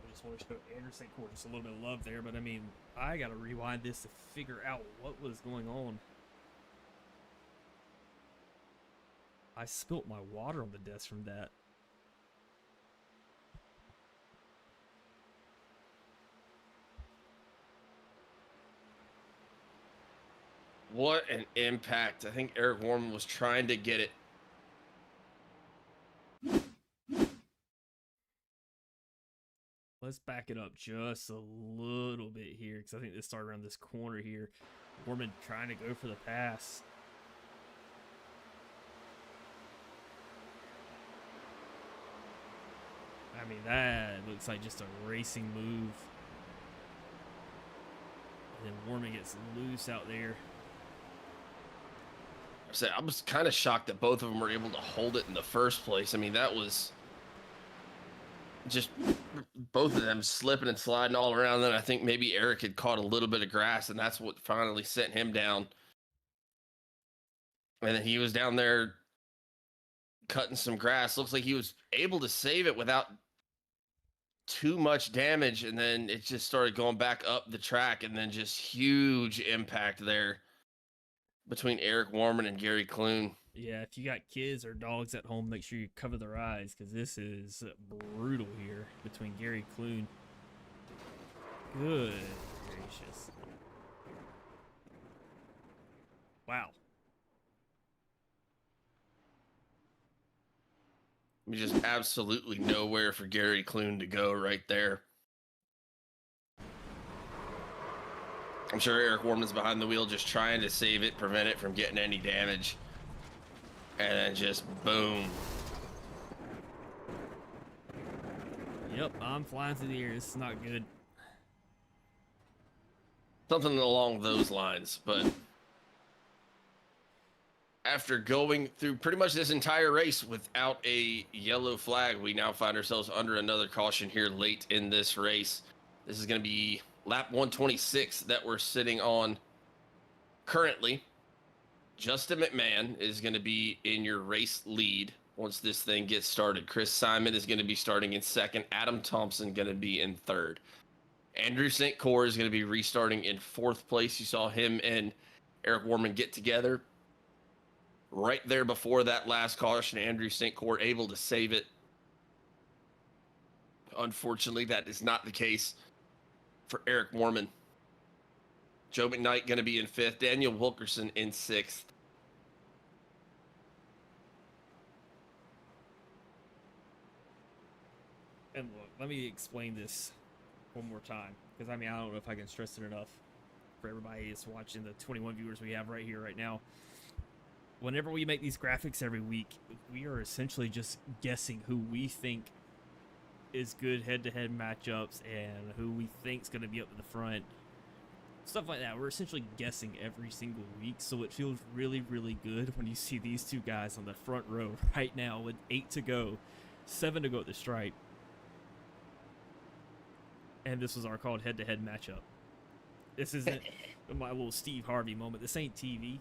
I just want to show Andrew St. Couer just a little bit of love there, but I mean, I got to rewind this to figure out what was going on. I spilt my water on the desk from that. What an impact. I think Eric Warman was trying to get it. Let's back it up just a little bit here, because I think this started around this corner here. Warman trying to go for the pass. I mean, that looks like just a racing move. And then Warman gets loose out there. I was kind of shocked that both of them were able to hold it in the first place. I mean, that was just both of them slipping and sliding all around. Then I think maybe Eric had caught a little bit of grass, and that's what finally sent him down. And then he was down there cutting some grass. Looks like he was able to save it without too much damage, and then it just started going back up the track, and then just huge impact there between Eric Warman and Gary Clune. Yeah, if you got kids or dogs at home, make sure you cover their eyes, because this is brutal here between Gary Clune. Good gracious. Wow. I mean, just absolutely nowhere for Gary Clune to go right there. I'm sure Eric Warman's behind the wheel just trying to save it, prevent it from getting any damage. And then just boom. Yep, I'm flying through the air. This is not good. Something along those lines, but after going through pretty much this entire race without a yellow flag, we now find ourselves under another caution here late in this race. This is going to be lap 126 that we're sitting on currently. Justin McMahon is going to be in your race lead once this thing gets started. Chris Simon is going to be starting in second. Adam Thompson going to be in third. Andrew St. Cuer is going to be restarting in 4th place. You saw him and Eric Warman get together right there before that last caution. Andrew St. Cuer able to save it. Unfortunately, that is not the case for Eric Warman. Joe McKnight going to be in 5th. Daniel Wilkerson in 6th. And look, let me explain this one more time, because I mean, I don't know if I can stress it enough for everybody that's watching, the 21 viewers we have right here, right now. Whenever we make these graphics every week, we are essentially just guessing who we think is good head-to-head matchups and who we think is going to be up in the front. Stuff like that. We're essentially guessing every single week, so it feels really, really good when you see these two guys on the front row right now with 8 to go, 7 to go at the stripe. And this was our called head-to-head matchup. This isn't my little Steve Harvey moment. This ain't TV.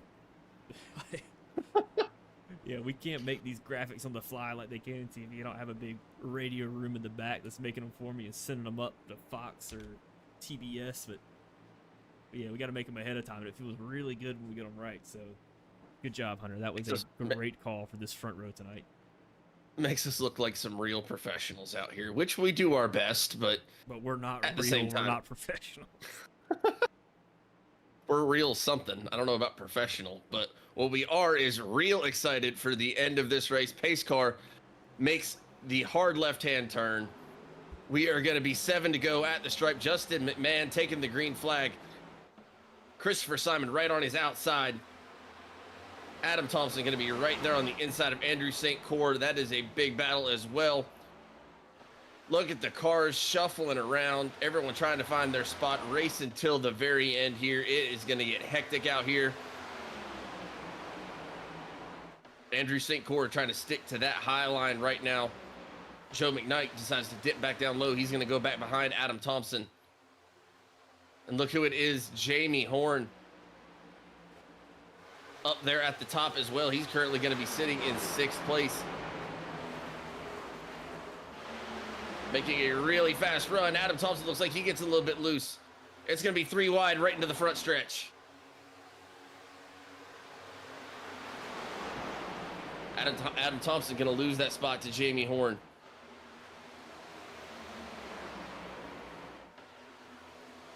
Yeah, we can't make these graphics on the fly like they can in TV. I don't have a big radio room in the back that's making them for me and sending them up to Fox or TBS. But yeah, we got to make them ahead of time. And it feels really good when we get them right. So good job, Hunter. That was a great call for this front row tonight. Makes us look like some real professionals out here, which we do our best, but we're not at real, the same time, we're not professional. We're real something. I don't know about professional, but what we are is real excited for the end of this race. Pace car makes the hard left-hand turn. We are going to be 7 to go at the stripe. Justin McMahon taking the green flag. Christopher Simon right on his outside. Adam Thompson going to be right there on the inside of Andrew St. Cuer. That is a big battle as well. Look at the cars shuffling around. Everyone trying to find their spot. Race until the very end here. It is going to get hectic out here. Andrew St. Cuer trying to stick to that high line right now. Joe McKnight decides to dip back down low. He's going to go back behind Adam Thompson. And look who it is, Jamie Horne. Up there at the top as well. He's currently going to be sitting in 6th place. Making a really fast run. Adam Thompson looks like he gets a little bit loose. It's going to be 3 wide right into the front stretch. Adam Thompson going to lose that spot to Jamie Horne.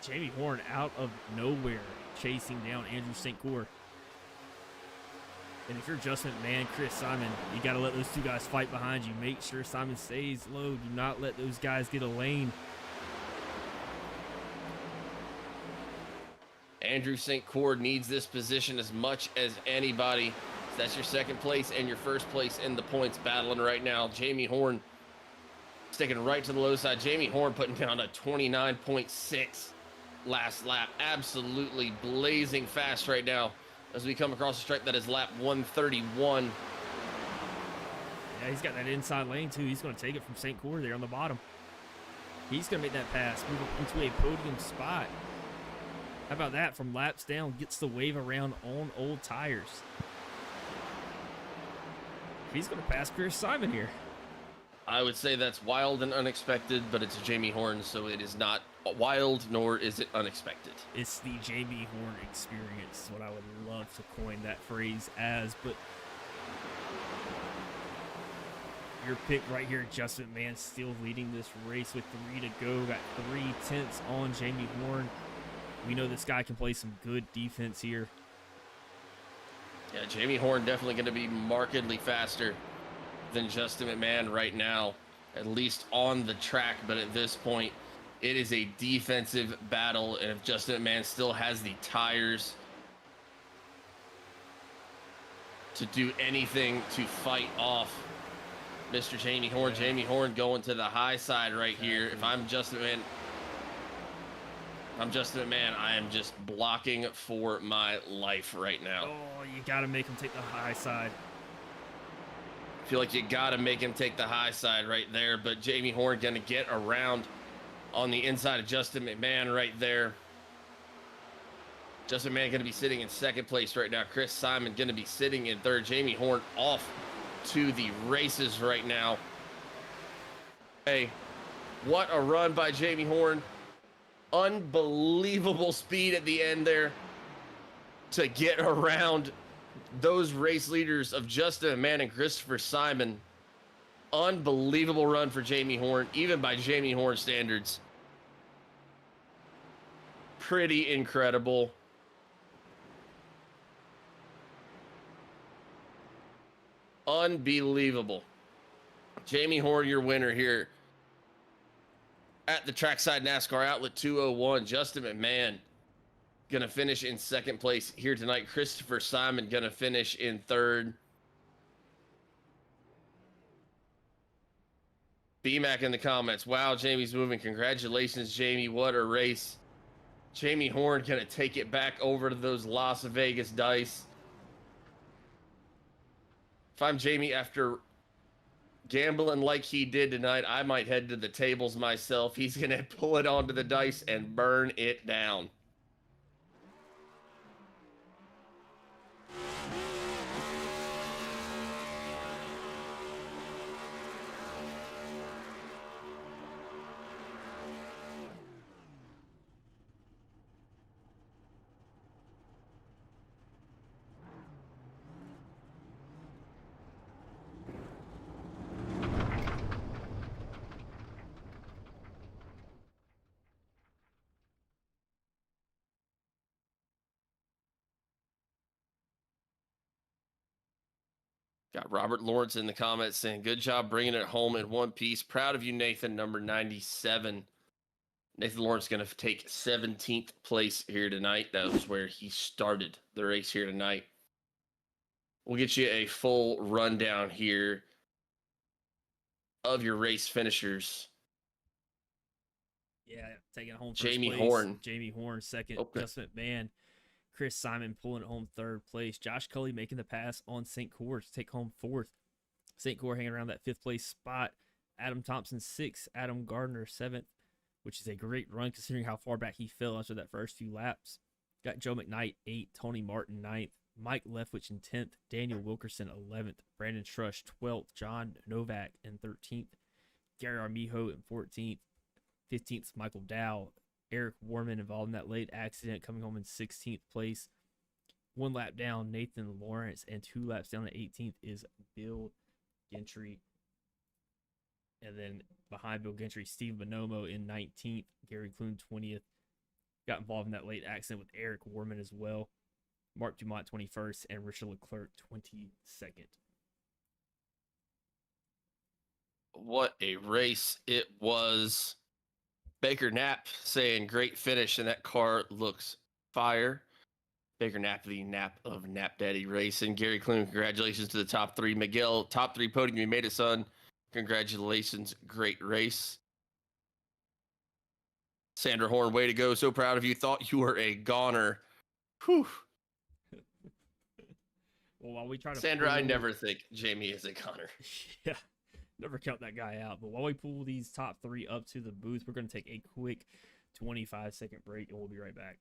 Jamie Horne out of nowhere chasing down Andrew St. Cuer. And if you're Justin McMahon, Chris Simon, you got to let those two guys fight behind you. Make sure Simon stays low. Do not let those guys get a lane. Andrew St. Cuer needs this position as much as anybody. So that's your 2nd place and your 1st place in the points battling right now. Jamie Horne sticking right to the low side. Jamie Horne putting down a 29.6 last lap. Absolutely blazing fast right now. As we come across the stripe, that is lap 131. Yeah, he's got that inside lane, too. He's going to take it from St. Cuer there on the bottom. He's going to make that pass, move into a podium spot. How about that? From laps down, gets the wave around on old tires. He's going to pass Chris Simon here. I would say that's wild and unexpected, but it's Jamie Horne, so it is not wild, nor is it unexpected. It's the Jamie Horne experience, what I would love to coin that phrase as, but your pick right here, Justin McMahon, still leading this race with 3 to go. Got 3/10 on Jamie Horne. We know this guy can play some good defense here. Yeah, Jamie Horne definitely going to be markedly faster than Justin McMahon right now, at least on the track. But at this point, it is a defensive battle. And if Justin McMahon still has the tires to do anything to fight off Mr. Jamie Horne, Jamie Horne going to the high side right here. If I'm Justin McMahon, I am just blocking for my life right now. Oh, you got to make him take the high side. I feel like you got to make him take the high side right there, but Jamie Horne going to get around on the inside of Justin McMahon right there. Justin McMahon going to be sitting in 2nd place right now. Chris Simon going to be sitting in 3rd. Jamie Horne off to the races right now. Hey, what a run by Jamie Horne. Unbelievable speed at the end there to get around those race leaders of Justin McMahon and Christopher Simon. Unbelievable run for Jamie Horne, even by Jamie Horne standards. Pretty incredible. Unbelievable. Jamie Horne, your winner here at the Trackside NASCAR Outlet 201. Justin McMahon gonna finish in second place here tonight. Christopher Simon gonna finish in third. BMAC in the comments. Wow, Jamie's moving. Congratulations, Jamie. What a race. Jamie Horne gonna take it back over to those Las Vegas dice. If I'm Jamie, after gambling like he did tonight, I might head to the tables myself. He's gonna pull it onto the dice and burn it down. Got Robert Lawrence in the comments saying, good job bringing it home in one piece. Proud of you, Nathan, number 97. Nathan Lawrence going to take 17th place here tonight. That was where he started the race here tonight. We'll get you a full rundown here of your race finishers. Yeah, taking it home first Jamie place. Horne. Jamie Horne second. Okay. Justin McMahon. Chris Simon pulling it home third place. Josh Culley making the pass on St. Couer to take home fourth. St. Couer hanging around that fifth place spot. Adam Thompson sixth. Adam Gardner seventh, which is a great run considering how far back he fell after that first few laps. Got Joe McKnight 8th. Tony Martin 9th. Mike Leftwich in 10th. Daniel Wilkerson 11th. Brandon Trush 12th. John Novak in 13th. Gary Armijo in 14th. 15th, Michael Dow. Eric Warman involved in that late accident, coming home in 16th place. One lap down, Nathan Lawrence, and 2 laps down at 18th is Bill Gentry. And then behind Bill Gentry, Steve Bonomo in 19th, Gary Clune 20th. Got involved in that late accident with Eric Warman as well. Mark Dumont 21st, and Richard Leclerc 22nd. What a race it was. Baker Knapp saying great finish, and that car looks fire. Baker Knapp, the Knapp of Knapp Daddy Racing. Gary Clune, congratulations to the top 3. Miguel, top 3 podium. You made it, son. Congratulations. Great race. Sandra Horn, way to go. So proud of you. Thought you were a goner. Whew. Well, while we try to Sandra, I never think Jamie is a goner. Yeah. Never count that guy out. But while we pull these top 3 up to the booth, we're going to take a quick 25-second break, and we'll be right back.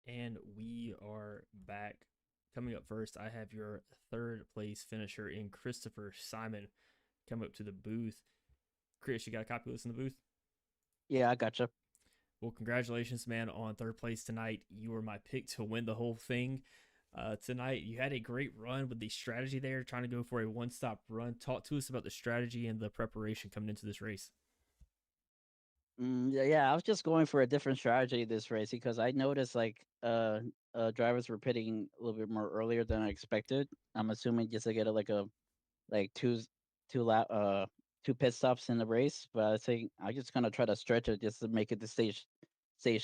And we are back. Coming up first, I have your third place finisher in Christopher Simon come up to the booth. Chris, you got a copy of this in the booth? Yeah, I gotcha. Well, congratulations, man, on third place tonight. You were my pick to win the whole thing tonight. You had a great run with the strategy there, trying to go for a one-stop run. Talk to us about the strategy and the preparation coming into this race. Yeah, I was just going for a different strategy this race because I noticed drivers were pitting a little bit more earlier than I expected. I'm assuming just to get like two pit stops in the race, but I think I'm just gonna try to stretch it just to make it to stage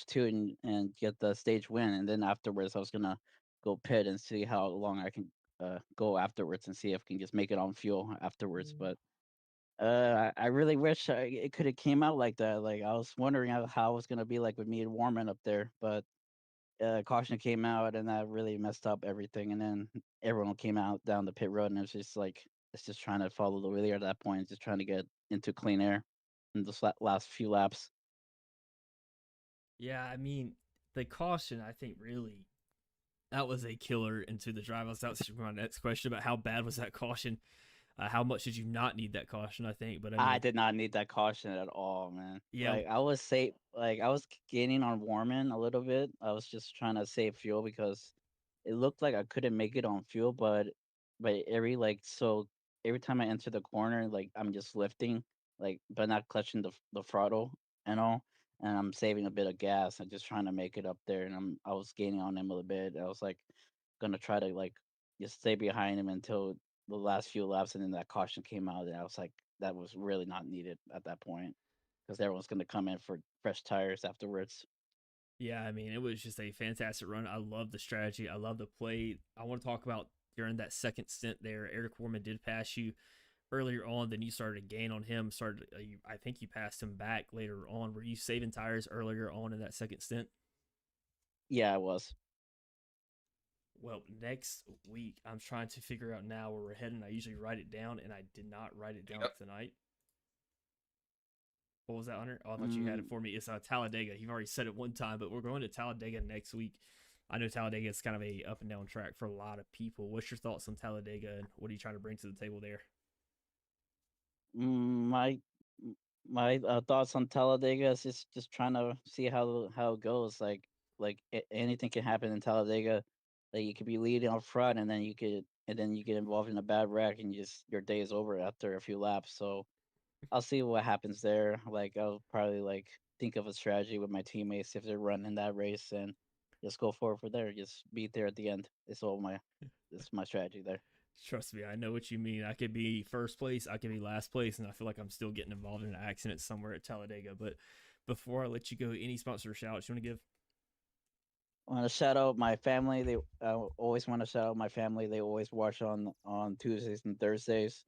2 and get the stage win, and then afterwards I was gonna go pit and see how long I can go afterwards and see if I can just make it on fuel afterwards. But I really wish it could have came out like that. Like I was wondering how it was gonna be like with me and Warman up there, but caution came out and that really messed up everything. And then everyone came out down the pit road and it's just trying to follow the leader at that point, just trying to get into clean air in the last few laps. Yeah, I mean, the caution, I think, really, that was a killer into the drive. I was about to my next question about how bad was that caution. How much did you not need that caution? I think, but I I mean, did not need that caution at all, man. yeah, Like I was safe, like I was gaining on Warman a little bit. I was just trying to save fuel because it looked like I couldn't make it on fuel, but every time I enter the corner, like I'm just lifting, like but not clutching the throttle and all, and I'm saving a bit of gas. I'm just trying to make it up there, and I was gaining on him a little bit. I was like gonna try to like just stay behind him until the last few laps, and then that caution came out, and I was like, that was really not needed at that point because everyone's going to come in for fresh tires afterwards. yeah. I mean, it was just a fantastic run. I love the strategy. I love the play. I want to talk about during that second stint there. Eric Warman did pass you earlier on, then you started to gain on him. I think you passed him back later on. Were you saving tires earlier on in that second stint? Yeah, I was. Well, next week, I'm trying to figure out now where we're heading. I usually write it down, and I did not write it down Yep. tonight. What was that, Hunter? Oh, I thought you had it Mm, for me. It's Talladega. You've already said it one time, but we're going to Talladega next week. I know Talladega is kind of a up and down track for a lot of people. What's your thoughts on Talladega, and what are you trying to bring to the table there? my my thoughts on Talladega is just trying to see how it goes. Anything can happen in Talladega. Like you could be leading up front, and then you get involved in a bad wreck, and your day is over after a few laps. So I'll see what happens there. Like I'll probably like think of a strategy with my teammates if they're running that race and just go forward for there. Just be there at the end. It's my strategy there. Trust me, I know what you mean. I could be first place, I could be last place, and I feel like I'm still getting involved in an accident somewhere at Talladega. But before I let you go, any sponsor shout outs you want to give? I want to shout out my family. They always want to shout out my family. They always watch on Tuesdays and Thursdays.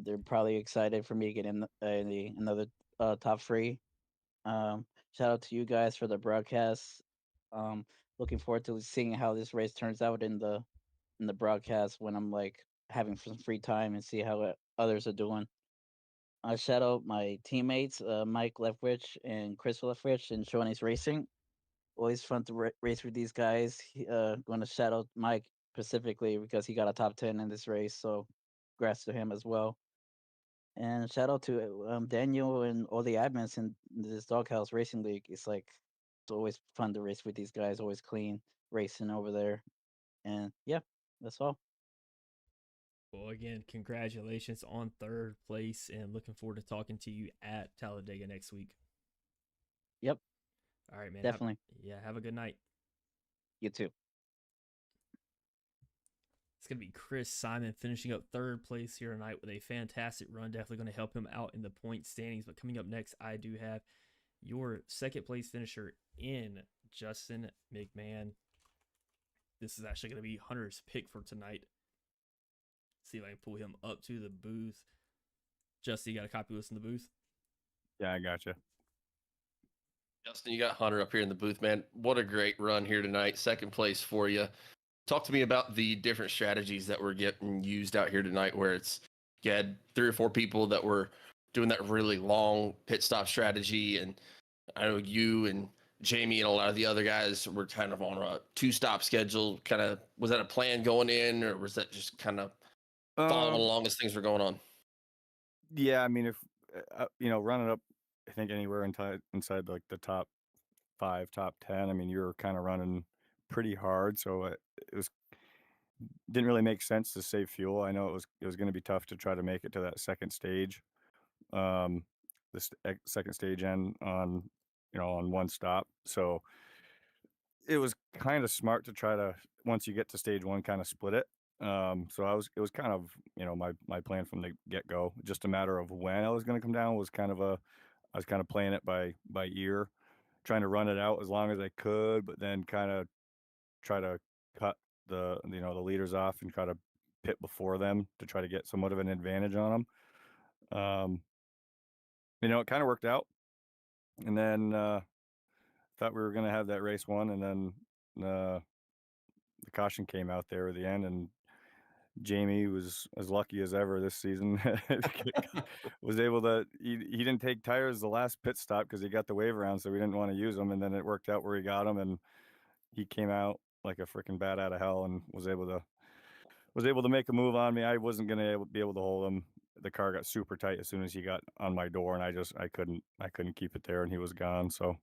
They're probably excited for me to get in another top three. Shout out to you guys for the broadcast. Um, Looking forward to seeing how this race turns out in the broadcast when I'm like having some free time and see how others are doing. I shout out my teammates, Mike Leftwich and Chris Leftwich and Shoney's Racing. Always fun to race with these guys. Going to shout out Mike specifically because he got a top 10 in this race. So, congrats to him as well. And shout out to Daniel and all the admins in this Doghouse Racing League. It's always fun to race with these guys. Always clean racing over there. And yeah, that's all. Well, again, congratulations on third place, and looking forward to talking to you at Talladega next week. Yep, All right, man. definitely. Have a good night. You too. It's going to be Chris Simon finishing up third place here tonight with a fantastic run. Definitely going to help him out in the point standings. But coming up next, I do have your second place finisher in Justin McMahon. This is actually going to be Hunter's pick for tonight. See if I can pull him up to the booth. Justin, you got a copy of this in the booth? Yeah, I gotcha. Justin, you got Hunter up here in the booth, man. What a great run here tonight. Second place for you. Talk to me about the different strategies that were getting used out here tonight, where you had 3 or 4 people that were doing that really long pit stop strategy, and I know you and Jamie and a lot of the other guys were kind of on a 2-stop schedule. Kind of, was that a plan going in, or was that just kind of following Um, along as things were going on? yeah, I mean, if running up, I think anywhere inside like the top 5, top 10. I mean, you're kind of running pretty hard, so it was didn't really make sense to save fuel. I know it was going to be tough to try to make it to that second stage, um, second stage end on one stop. So it was kind of smart to try to, once you get to stage one, kind of split it. So it was kind of, my plan from the get go. Just a matter of when I was going to come down was I was kind of playing it by ear, trying to run it out as long as I could, but then kind of try to cut the leaders off and try to pit before them to try to get somewhat of an advantage on them. It kind of worked out. And then thought we were going to have that race won, and then the caution came out there at the end, and Jamie was as lucky as ever this season. Was able to. He didn't take tires the last pit stop because he got the wave around, so we didn't want to use them. And then it worked out where he got them, and he came out like a freaking bat out of hell and was able to make a move on me. I wasn't gonna be able to hold him. The car got super tight as soon as he got on my door, and I couldn't keep it there, and he was gone. So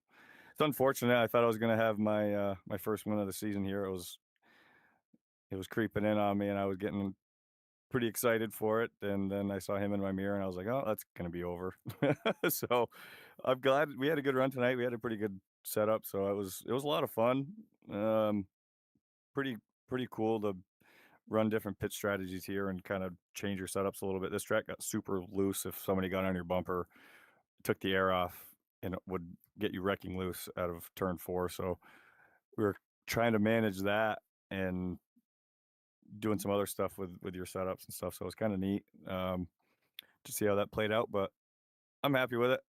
it's unfortunate. I thought I was gonna have my first win of the season here. It was creeping in on me, and I was getting pretty excited for it. And then I saw him in my mirror, and I was like, oh, that's gonna be over. So I'm glad we had a good run tonight. We had a pretty good setup, so it was a lot of fun. Pretty cool to run different pit strategies here and kind of change your setups a little bit. This track got super loose. If somebody got on your bumper, took the air off, and it would get you wrecking loose out of turn 4. So we were trying to manage that and doing some other stuff with your setups and stuff. So it was kind of neat to see how that played out, but I'm happy with it.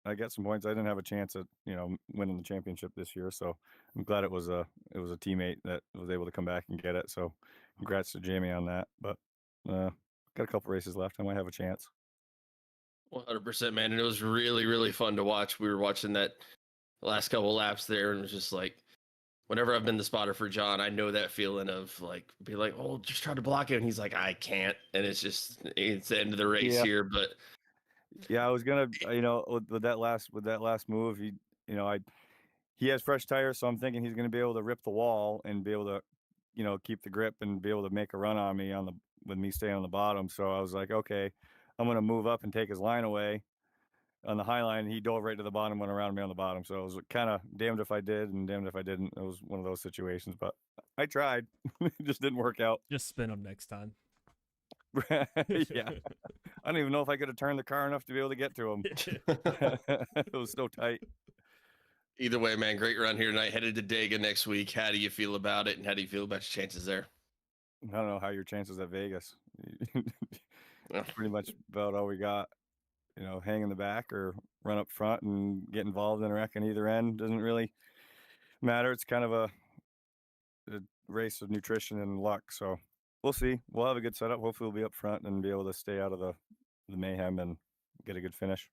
I got some points. I didn't have a chance at winning the championship this year, so I'm glad it was a teammate that was able to come back and get it. So congrats to Jamie on that. But got a couple races left. I might have a chance. 100%, man. And it was really, really fun to watch. We were watching that last couple laps there, and it was just like, whenever I've been the spotter for John, I know that feeling of like, be like, oh, just try to block it. And he's like, I can't. And it's the end of the race here. But yeah, I was gonna, with that last move, he has fresh tires, so I'm thinking he's gonna be able to rip the wall and be able to, keep the grip and be able to make a run on me with me staying on the bottom. So I was like, okay, I'm gonna move up and take his line away on the high line. He dove right to the bottom, went around me on the bottom. So it was kind of damned if I did and damned if I didn't. It was one of those situations, but I tried. It just didn't work out. Just spin them next time. Yeah. I don't even know if I could have turned the car enough to be able to get to him. It was so tight. Either way, man, great run here tonight. Headed to Dega next week. How do you feel about it, and how do you feel about your chances there? I don't know how your chances at Vegas. Pretty much about all we got. Hang in the back or run up front and get involved in a wreck on either end. Doesn't really matter. It's kind of a race of nutrition and luck. So we'll see. We'll have a good setup. Hopefully we'll be up front and be able to stay out of the mayhem and get a good finish.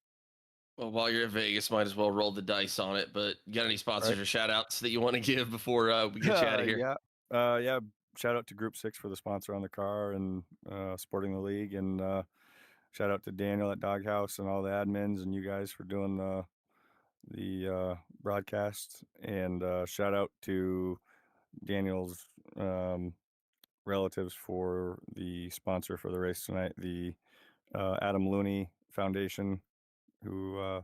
Well, while you're at Vegas, might as well roll the dice on it. But you got any sponsors or shout outs that you want to give before we get you out of here? Yeah. Shout out to Group6 for the sponsor on the car and supporting the league. And shout out to Daniel at Doghouse and all the admins and you guys for doing the broadcast. And shout out to Daniel's relatives for the sponsor for the race tonight, the Adam Looney Foundation, who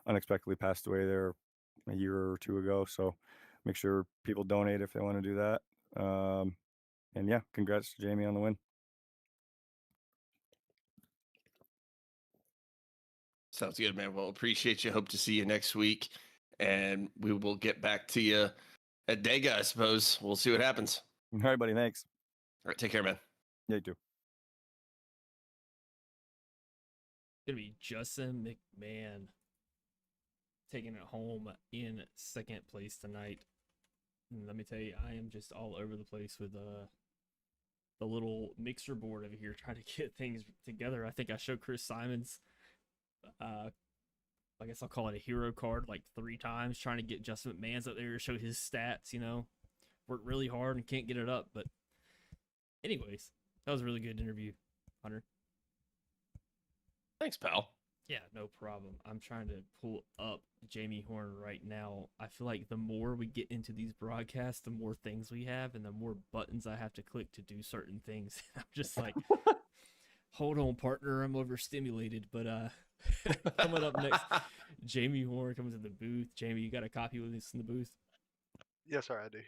unexpectedly passed away there a year or two ago. So make sure people donate if they want to do that. And yeah, congrats to Jamie on the win. Sounds good, man. Well, appreciate you. Hope to see you next week. And we will get back to you at Dega, I suppose. We'll see what happens. All right, buddy. Thanks. All right. Take care, man. Yeah, you too. Gonna be Justin McMahon taking it home in second place tonight. And let me tell you, I am just all over the place with the little mixer board over here trying to get things together. I think I showed Chris Simons, I guess I'll call it a hero card, like 3 times, trying to get Justin McMahon's up there to show his stats. Worked really hard and can't get it up. But anyways, that was a really good interview, Hunter. Thanks, pal. Yeah, no problem. I'm trying to pull up Jamie Horne right now. I feel like the more we get into these broadcasts, the more things we have and the more buttons I have to click to do certain things. I'm just like, hold on, partner. I'm overstimulated. But coming up next, Jamie Horne comes in the booth. Jamie, you got a copy with us in the booth? Yes, sir, I do.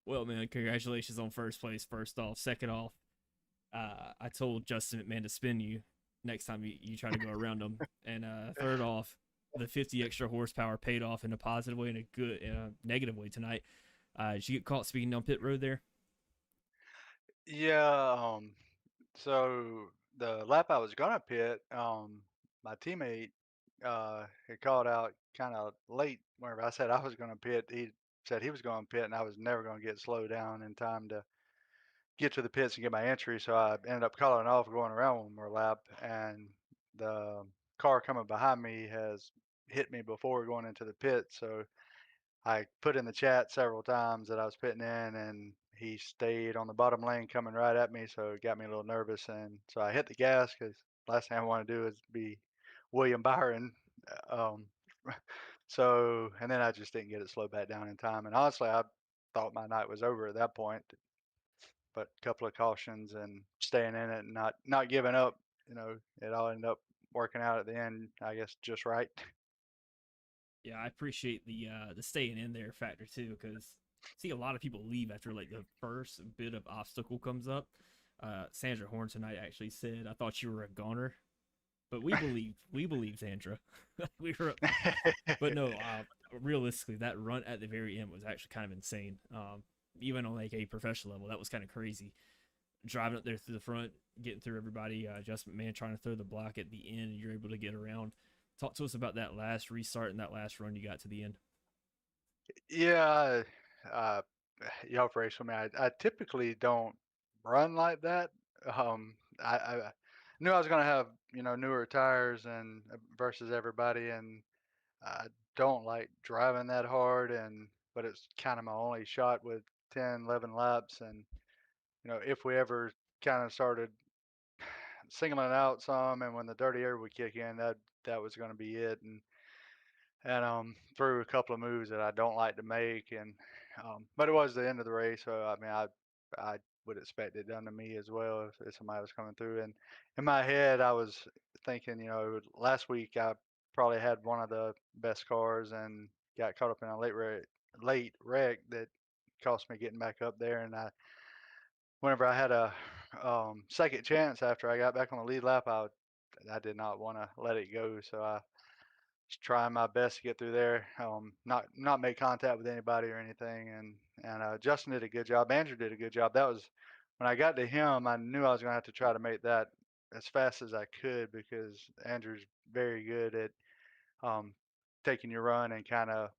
Well, man, congratulations on first place, first off. Second off, I told Justin McMahon to spin you next time you try to go around them. And third off, the 50 extra horsepower paid off in a positive way and a negative way tonight. Did you get caught speeding down pit road there? Yeah, so the lap I was gonna pit, my teammate had called out kind of late. Whenever I said I was gonna pit, he said he was going to pit, and I was never going to get slowed down in time to get to the pits and get my entry. So I ended up calling off, going around one more lap, and the car coming behind me has hit me before going into the pit. So I put in the chat several times that I was pitting in, and he stayed on the bottom lane coming right at me. So it got me a little nervous. And so I hit the gas because last thing I want to do is be William Byron. Um, so, and then I just didn't get it slowed back down in time. And honestly, I thought my night was over at that point. But a couple of cautions and staying in it and not giving up, it all ended up working out at the end, I guess, just right. Yeah, I appreciate the staying in there factor too, because see a lot of people leave after like the first bit of obstacle comes up. Sandra Horne tonight actually said, "I thought you were a goner," but we believed Sandra. we were, but no, realistically, that run at the very end was actually kind of insane. Even on like a professional level, that was kind of crazy. Driving up there through the front, getting through everybody. Justin Man trying to throw the block at the end, and you're able to get around. Talk to us about that last restart and that last run you got to the end. Yeah, uh, y'all race with me. I typically don't run like that. I knew I was gonna have newer tires and versus everybody, and I don't like driving that hard, but it's kind of my only shot with 10, 11 laps, and if we ever kind of started singling out some, and when the dirty air would kick in, that was going to be it, and threw a couple of moves that I don't like to make, and but it was the end of the race, so I mean I would expect it done to me as well if somebody was coming through, and in my head I was thinking, last week I probably had one of the best cars and got caught up in a late wreck that cost me getting back up there, and whenever I had a second chance after I got back on the lead lap, I did not want to let it go, so I just trying my best to get through there, not make contact with anybody or anything. And Justin did a good job. Andrew did a good job. That was when I got to him. I knew I was going to have to try to make that as fast as I could because Andrew's very good at um, taking your run and kind of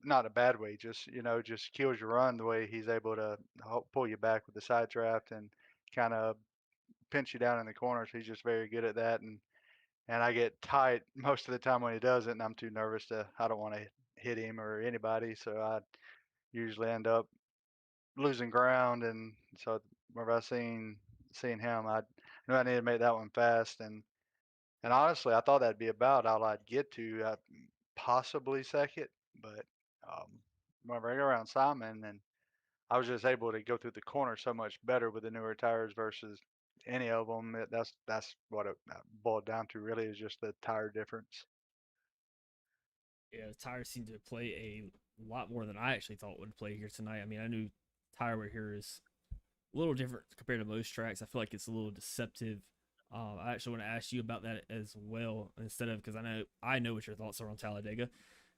not a bad way, just kills your run the way he's able to pull you back with the side draft and kind of pinch you down in the corners. He's just very good at that, and I get tight most of the time when he does it, and I'm too nervous I don't want to hit him or anybody, so I usually end up losing ground. And so whenever I seen him, I knew I needed to make that one fast, and honestly, I thought that'd be about all I'd get to, possibly second, but um, whenever I go around Simon, and I was just able to go through the corner so much better with the newer tires versus any of them. That's what it boiled down to. Really, is just the tire difference. Yeah, the tires seem to play a lot more than I actually thought would play here tonight. I mean, I knew tire wear here is a little different compared to most tracks. I feel like it's a little deceptive. I actually want to ask you about that as well, instead of because I know what your thoughts are on Talladega.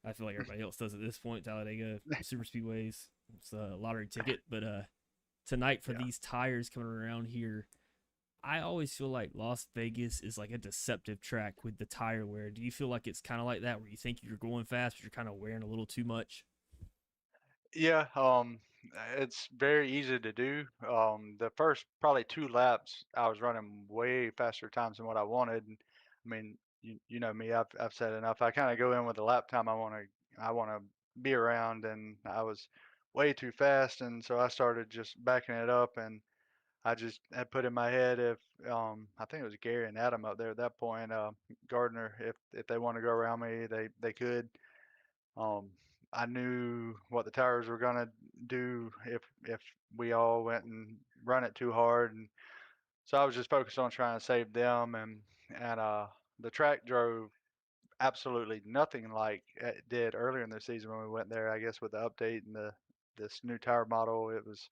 I feel like everybody else does at this point. Talladega Super Speedways, it's a lottery ticket. But tonight for Yeah. these tires coming around here, I always feel like Las Vegas is like a deceptive track with the tire wear. Do you feel like it's kind of like that, where you think you're going fast, but you're kind of wearing a little too much? Yeah, it's very easy to do. The first probably 2 laps, I was running way faster times than what I wanted. And, I mean, you know me, I've said enough. I kind of go in with the lap time I want to be around, and I was way too fast, and so I started just backing it up, and I just had put in my head if I think it was Gary and Adam up there at that point, Gardner, if they want to go around me, they could. Um, I knew what the tires were gonna do if we all went and run it too hard, and so I was just focused on trying to save them, and the track drove absolutely nothing like it did earlier in the season when we went there. I guess with the update and this new tire model, it was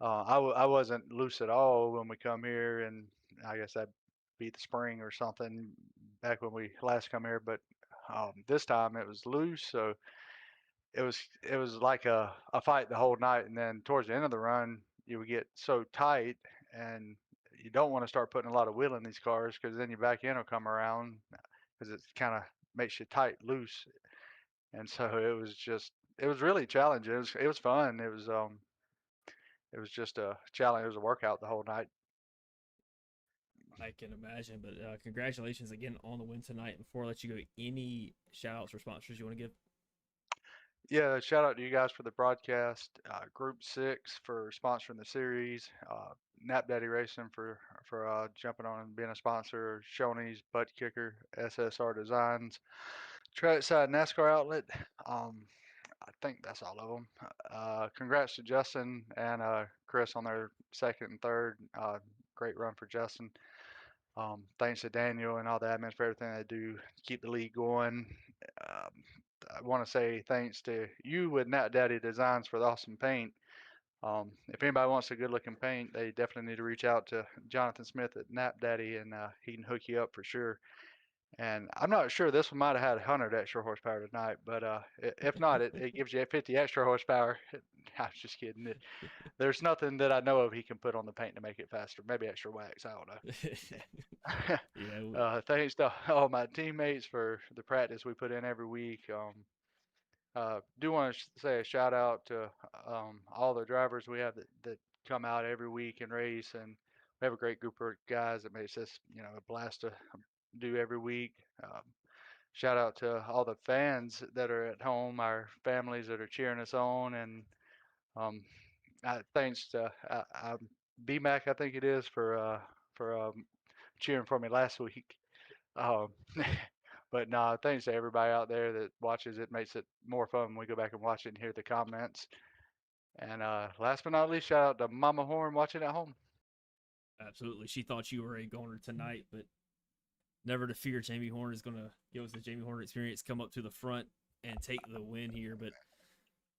I wasn't loose at all when we come here, and I guess I beat the spring or something back when we last come here, but this time it was loose, so it was like a fight the whole night, and then towards the end of the run, you would get so tight, and you don't want to start putting a lot of wheel in these cars because then your back end will come around because it kind of makes you tight loose. And so it was really challenging. It was fun. It was just a challenge. It was a workout the whole night. I can imagine, but congratulations again on the win tonight. Before I let you go, any shout outs or sponsors you want to give? Yeah, shout out to you guys for the broadcast. Group6 for sponsoring the series. Nap Daddy Racing for jumping on and being a sponsor. Shoney's Butt Kicker, SSR Designs, Trackside NASCAR Outlet. I think that's all of them. Congrats to Justin and Chris on their second and third. Great run for Justin. Thanks to Daniel and all the admins for everything they do to keep the league going. Um, I want to say thanks to you with Nat Daddy Designs for the awesome paint. If anybody wants a good looking paint, they definitely need to reach out to Jonathan Smith at Nap Daddy and he can hook you up for sure. And I'm not sure this one might have had 100 extra horsepower tonight, but if not, it gives you 50 extra horsepower. I was just kidding. There's nothing that I know of he can put on the paint to make it faster. Maybe extra wax. I don't know. Yeah. Thanks to all my teammates for the practice we put in every week. Do want to say a shout out to all the drivers we have that come out every week and race, and we have a great group of guys that makes this a blast to do every week. Shout out to all the fans that are at home, our families that are cheering us on, and um, thanks to BMAC, I think it is for cheering for me last week. Um, but no, thanks to everybody out there that watches. It makes it more fun when we go back and watch it and hear the comments. And last but not least, shout out to Mama Horne watching at home. Absolutely. She thought you were a goner tonight, but never to fear. Jamie Horne is going to give us the Jamie Horne experience, come up to the front and take the win here. But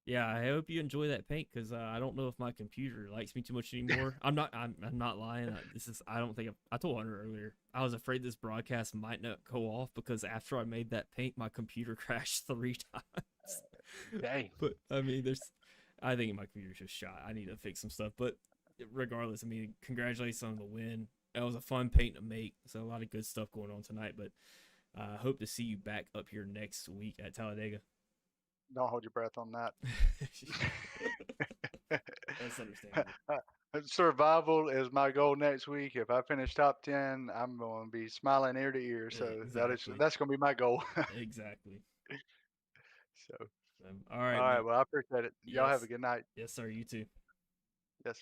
yeah, I hope you enjoy that paint because I don't know if my computer likes me too much anymore. I'm not lying. I don't think I told Hunter earlier. I was afraid this broadcast might not go off because after I made that paint, my computer crashed 3 times. Dang. But I mean, I think my computer's just shot. I need to fix some stuff. But regardless, I mean, congratulations on the win. That was a fun paint to make. So a lot of good stuff going on tonight. But hope to see you back up here next week at Talladega. Don't hold your breath on that. That's understandable. Survival is my goal next week. If I finish top 10, I'm going to be smiling ear to ear. So Exactly. that's going to be my goal. Exactly. So, all right. all right. Well, I appreciate it. Y'all have a good night. Yes, sir. You too. Yes.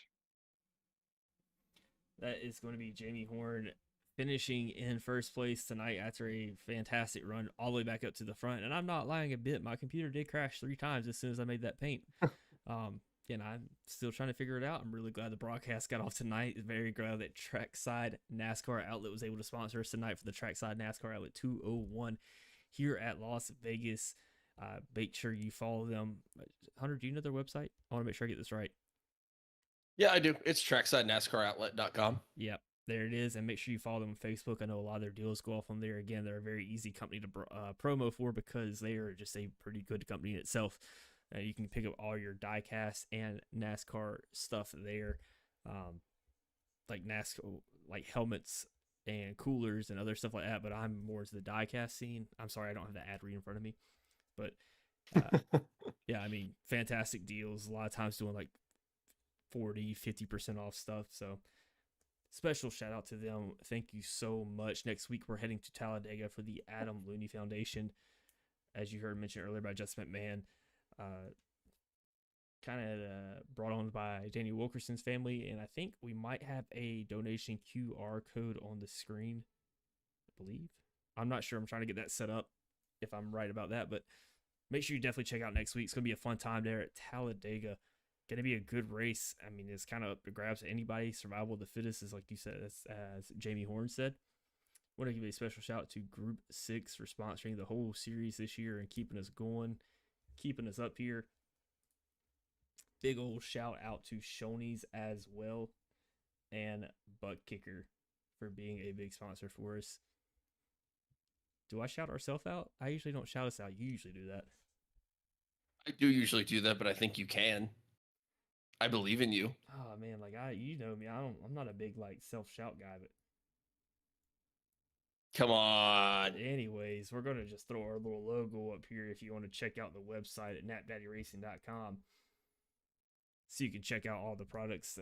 That is going to be Jamie Horne finishing in first place tonight after a fantastic run all the way back up to the front. And I'm not lying a bit. My computer did crash 3 times as soon as I made that paint. And I'm still trying to figure it out. I'm really glad the broadcast got off tonight. Very glad that Trackside NASCAR Outlet was able to sponsor us tonight for the Trackside NASCAR Outlet 201 here at Las Vegas. Make sure you follow them. Hunter, do you know their website? I want to make sure I get this right. Yeah, I do. It's tracksidenascaroutlet.com. Yep, there it is. And make sure you follow them on Facebook. I know a lot of their deals go off on there. Again, they're a very easy company to promo for because they are just a pretty good company in itself. You can pick up all your diecast and NASCAR stuff there, like NASCAR, like helmets and coolers and other stuff like that. But I'm more to the diecast scene. I'm sorry, I don't have the ad read in front of me, but yeah, I mean, fantastic deals. A lot of times doing like 40-50% off stuff. So special shout out to them. Thank you so much. Next week we're heading to Talladega for the Adam Looney Foundation, as you heard mentioned earlier by Justin McMahon. Brought on by Danny Wilkerson's family, and I think we might have a donation QR code on the screen, I believe. I'm not sure. I'm trying to get that set up if I'm right about that, but make sure you definitely check out next week. It's going to be a fun time there at Talladega. Going to be a good race. I mean, it's kind of up to grabs to anybody. Survival of the fittest is like you said, as Jamie Horne said. I want to give a special shout out to Group 6 for sponsoring the whole series this year and keeping us going, keeping us up here. Big old shout out to Shoney's as well and Butt Kicker for being a big sponsor for us. Do I shout ourselves out? I usually don't shout us out. You usually do that. I do usually do that, but I think you can. I believe in you. Oh man, like you know me, I'm not a big like self shout guy, but Come on. anyways, we're gonna just throw our little logo up here if you want to check out the website at napdaddyracing.com. So you can check out all the products.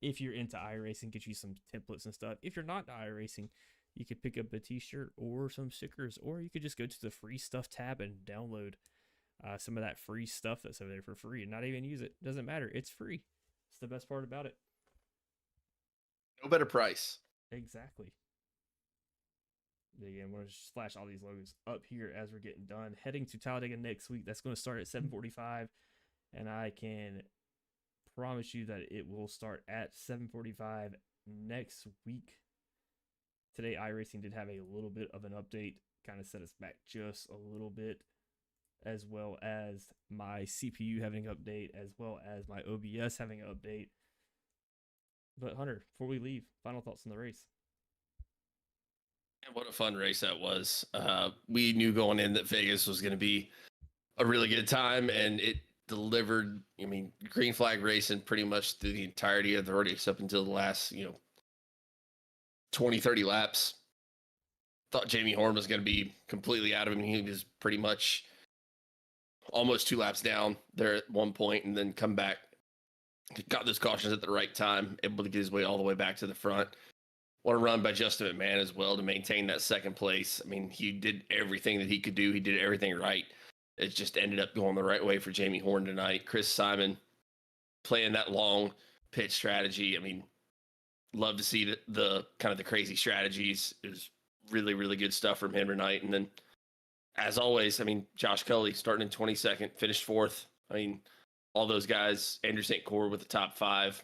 If you're into iRacing, get you some templates and stuff. If you're not into iRacing, you could pick up a t-shirt or some stickers, or you could just go to the free stuff tab and download some of that free stuff that's over there for free and not even use it. Doesn't matter. It's free. It's the best part about it. No better price. Exactly. Again, we're going to flash all these logos up here as we're getting done. Heading to Talladega next week. That's going to start at 7:45, and I can promise you that it will start at 7:45 next week. Today, iRacing did have a little bit of an update, kind of set us back just a little bit, as well as my CPU having an update, as well as my OBS having an update. But Hunter, before we leave, final thoughts on the race. And what a fun race that was. We knew going in that Vegas was going to be a really good time, and it delivered. I mean, green flag racing pretty much through the entirety of the race up until the last, 20, 30 laps. Thought Jamie Horne was going to be completely out of him. He was pretty much almost 2 laps down there at one point, and then come back. Got those cautions at the right time, able to get his way all the way back to the front. What a run by Justin McMahon as well to maintain that second place. I mean, he did everything that he could do. He did everything right. It just ended up going the right way for Jamie Horne tonight. Chris Simon playing that long pitch strategy. I mean, love to see the kind of the crazy strategies. It was really, really good stuff from him tonight. And then, as always, I mean, Josh Culley starting in 22nd, finished 4th. I mean, all those guys, Andrew St. Couer with the top 5.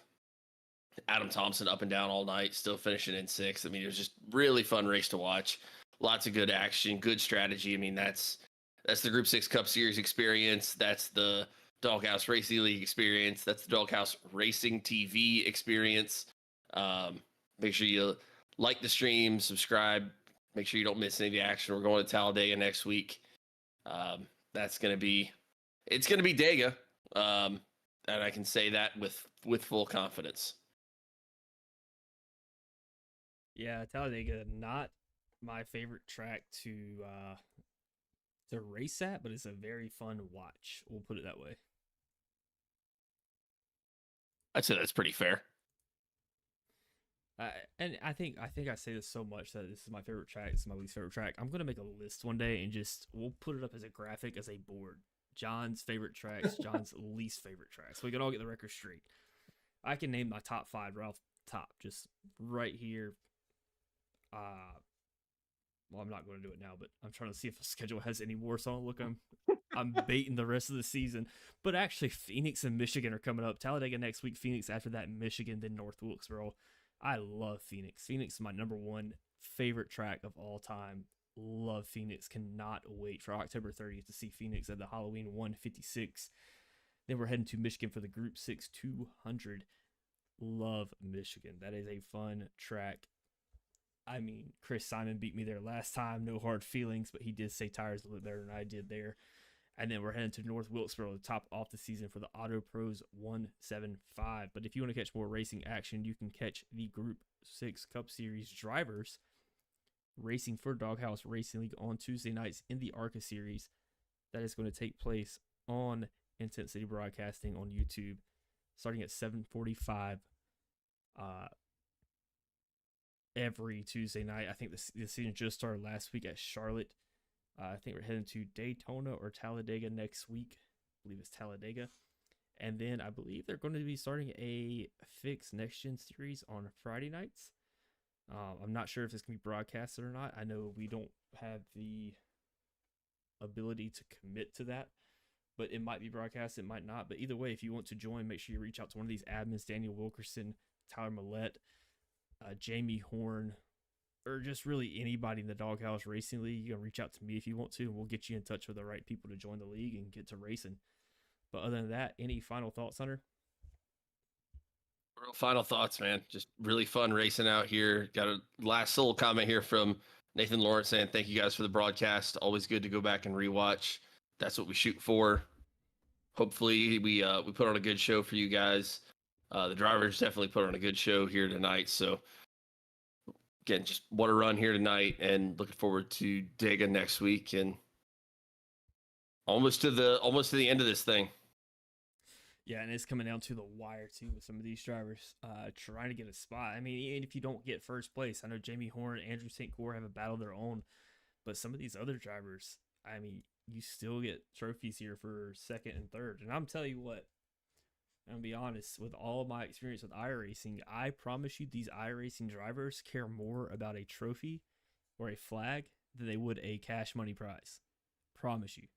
Adam Thompson up and down all night, still finishing in 6th. I mean, it was just really fun race to watch. Lots of good action, good strategy. I mean, that's the Group 6 Cup Series experience. That's the Doghouse Racing League experience. That's the Doghouse Racing TV experience. Make sure you like the stream, subscribe. Make sure you don't miss any of the action. We're going to Talladega next week. It's going to be Dega. And I can say that with full confidence. Yeah, Talladega, not my favorite track to race at, but it's a very fun watch. We'll put it that way. I'd say that's pretty fair. And I think I say this so much that this is my favorite track. This is my least favorite track. I'm gonna make a list one day and we'll put it up as a graphic, as a board. John's favorite tracks, John's least favorite tracks. We can all get the record straight. I can name my top 5 right off the top, just right here. Well, I'm not going to do it now, but I'm trying to see if the schedule has any more. So I'm baiting the rest of the season. But actually, Phoenix and Michigan are coming up. Talladega next week, Phoenix after that, Michigan, then North Wilkesboro. I love Phoenix. Phoenix is my number 1 favorite track of all time. Love Phoenix. Cannot wait for October 30th to see Phoenix at the Halloween 156. Then we're heading to Michigan for the Group 6 200. Love Michigan. That is a fun track. I mean, Chris Simon beat me there last time. No hard feelings, but he did say tires a little better than I did there. And then we're heading to North Wilkesboro to top off the season for the Auto Pros 175. But if you want to catch more racing action, you can catch the Group 6 Cup Series drivers racing for Doghouse Racing League on Tuesday nights in the ARCA Series. That is going to take place on Intensity Broadcasting on YouTube, starting at 7:45 every Tuesday night. I think the season just started last week at Charlotte. I think we're heading to Daytona or Talladega next week. I believe it's Talladega. And then I believe they're going to be starting a fixed Next Gen Series on Friday nights. I'm not sure if it's going to be broadcasted or not. I know we don't have the ability to commit to that, but it might be broadcast, it might not. But either way, if you want to join, make sure you reach out to one of these admins, Daniel Wilkerson, Tyler Millette, Jamie Horne, or just really anybody in the Doghouse Racing League. You can reach out to me if you want to, and we'll get you in touch with the right people to join the league and get to racing. But other than that, any final thoughts, Hunter? Real final thoughts, man. Just really fun racing out here. Got a last little comment here from Nathan Lawrence saying, thank you guys for the broadcast. Always good to go back and rewatch. That's what we shoot for. hopefully we put on a good show for you guys. The drivers definitely put on a good show here tonight. So again, just what a run here tonight, and looking forward to Dega next week, and almost to the end of this thing. Yeah, and it's coming down to the wire too with some of these drivers trying to get a spot. I mean, even if you don't get first place, I know Jamie Horne, Andrew St. Couer have a battle of their own, but some of these other drivers, I mean, you still get trophies here for second and third. And I'm telling you what, I'm gonna be honest, with all of my experience with iRacing, I promise you these iRacing drivers care more about a trophy or a flag than they would a cash money prize. Promise you.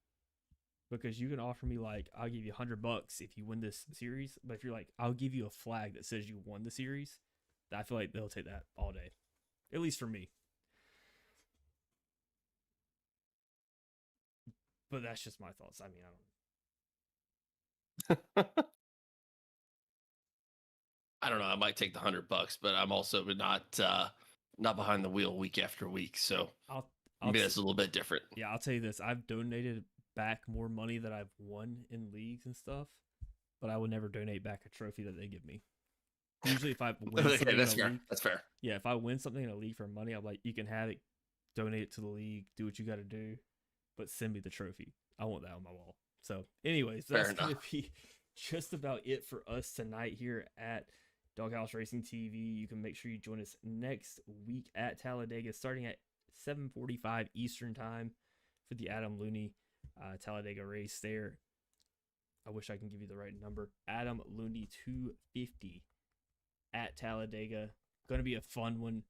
Because you can offer me like, I'll give you $100 if you win this series, but if you're like, I'll give you a flag that says you won the series, I feel like they'll take that all day, at least for me. But that's just my thoughts. I mean, I don't know. I might take the $100, but I'm also not behind the wheel week after week. So I'll maybe that's a little bit different. Yeah, I'll tell you this. I've donated back more money that I've won in leagues and stuff, but I would never donate back a trophy that they give me. Usually if I win something in a fair. league, That's fair. yeah, if I win something in a league for money, I'm like, you can have it, donate it to the league, do what you got to do, but send me the trophy. I want that on my wall. So anyways, that's going to be just about it for us tonight here at Doghouse Racing TV. You can make sure you join us next week at Talladega starting at 7:45 Eastern time for the Adam Looney Talladega race there. I wish I can give you the right number. Adam Looney 250 at Talladega. Going to be a fun one.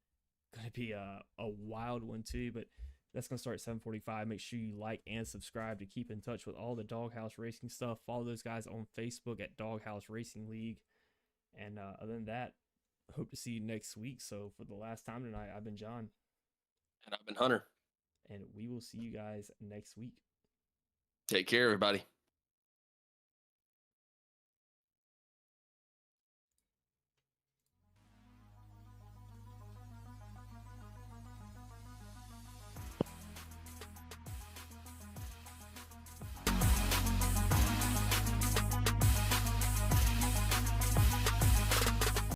Going to be a wild one too, but that's going to start at 7:45. Make sure you like and subscribe to keep in touch with all the Doghouse Racing stuff. Follow those guys on Facebook at Doghouse Racing League. And other than that, hope to see you next week. So for the last time tonight, I've been John. And I've been Hunter. And we will see you guys next week. Take care, everybody.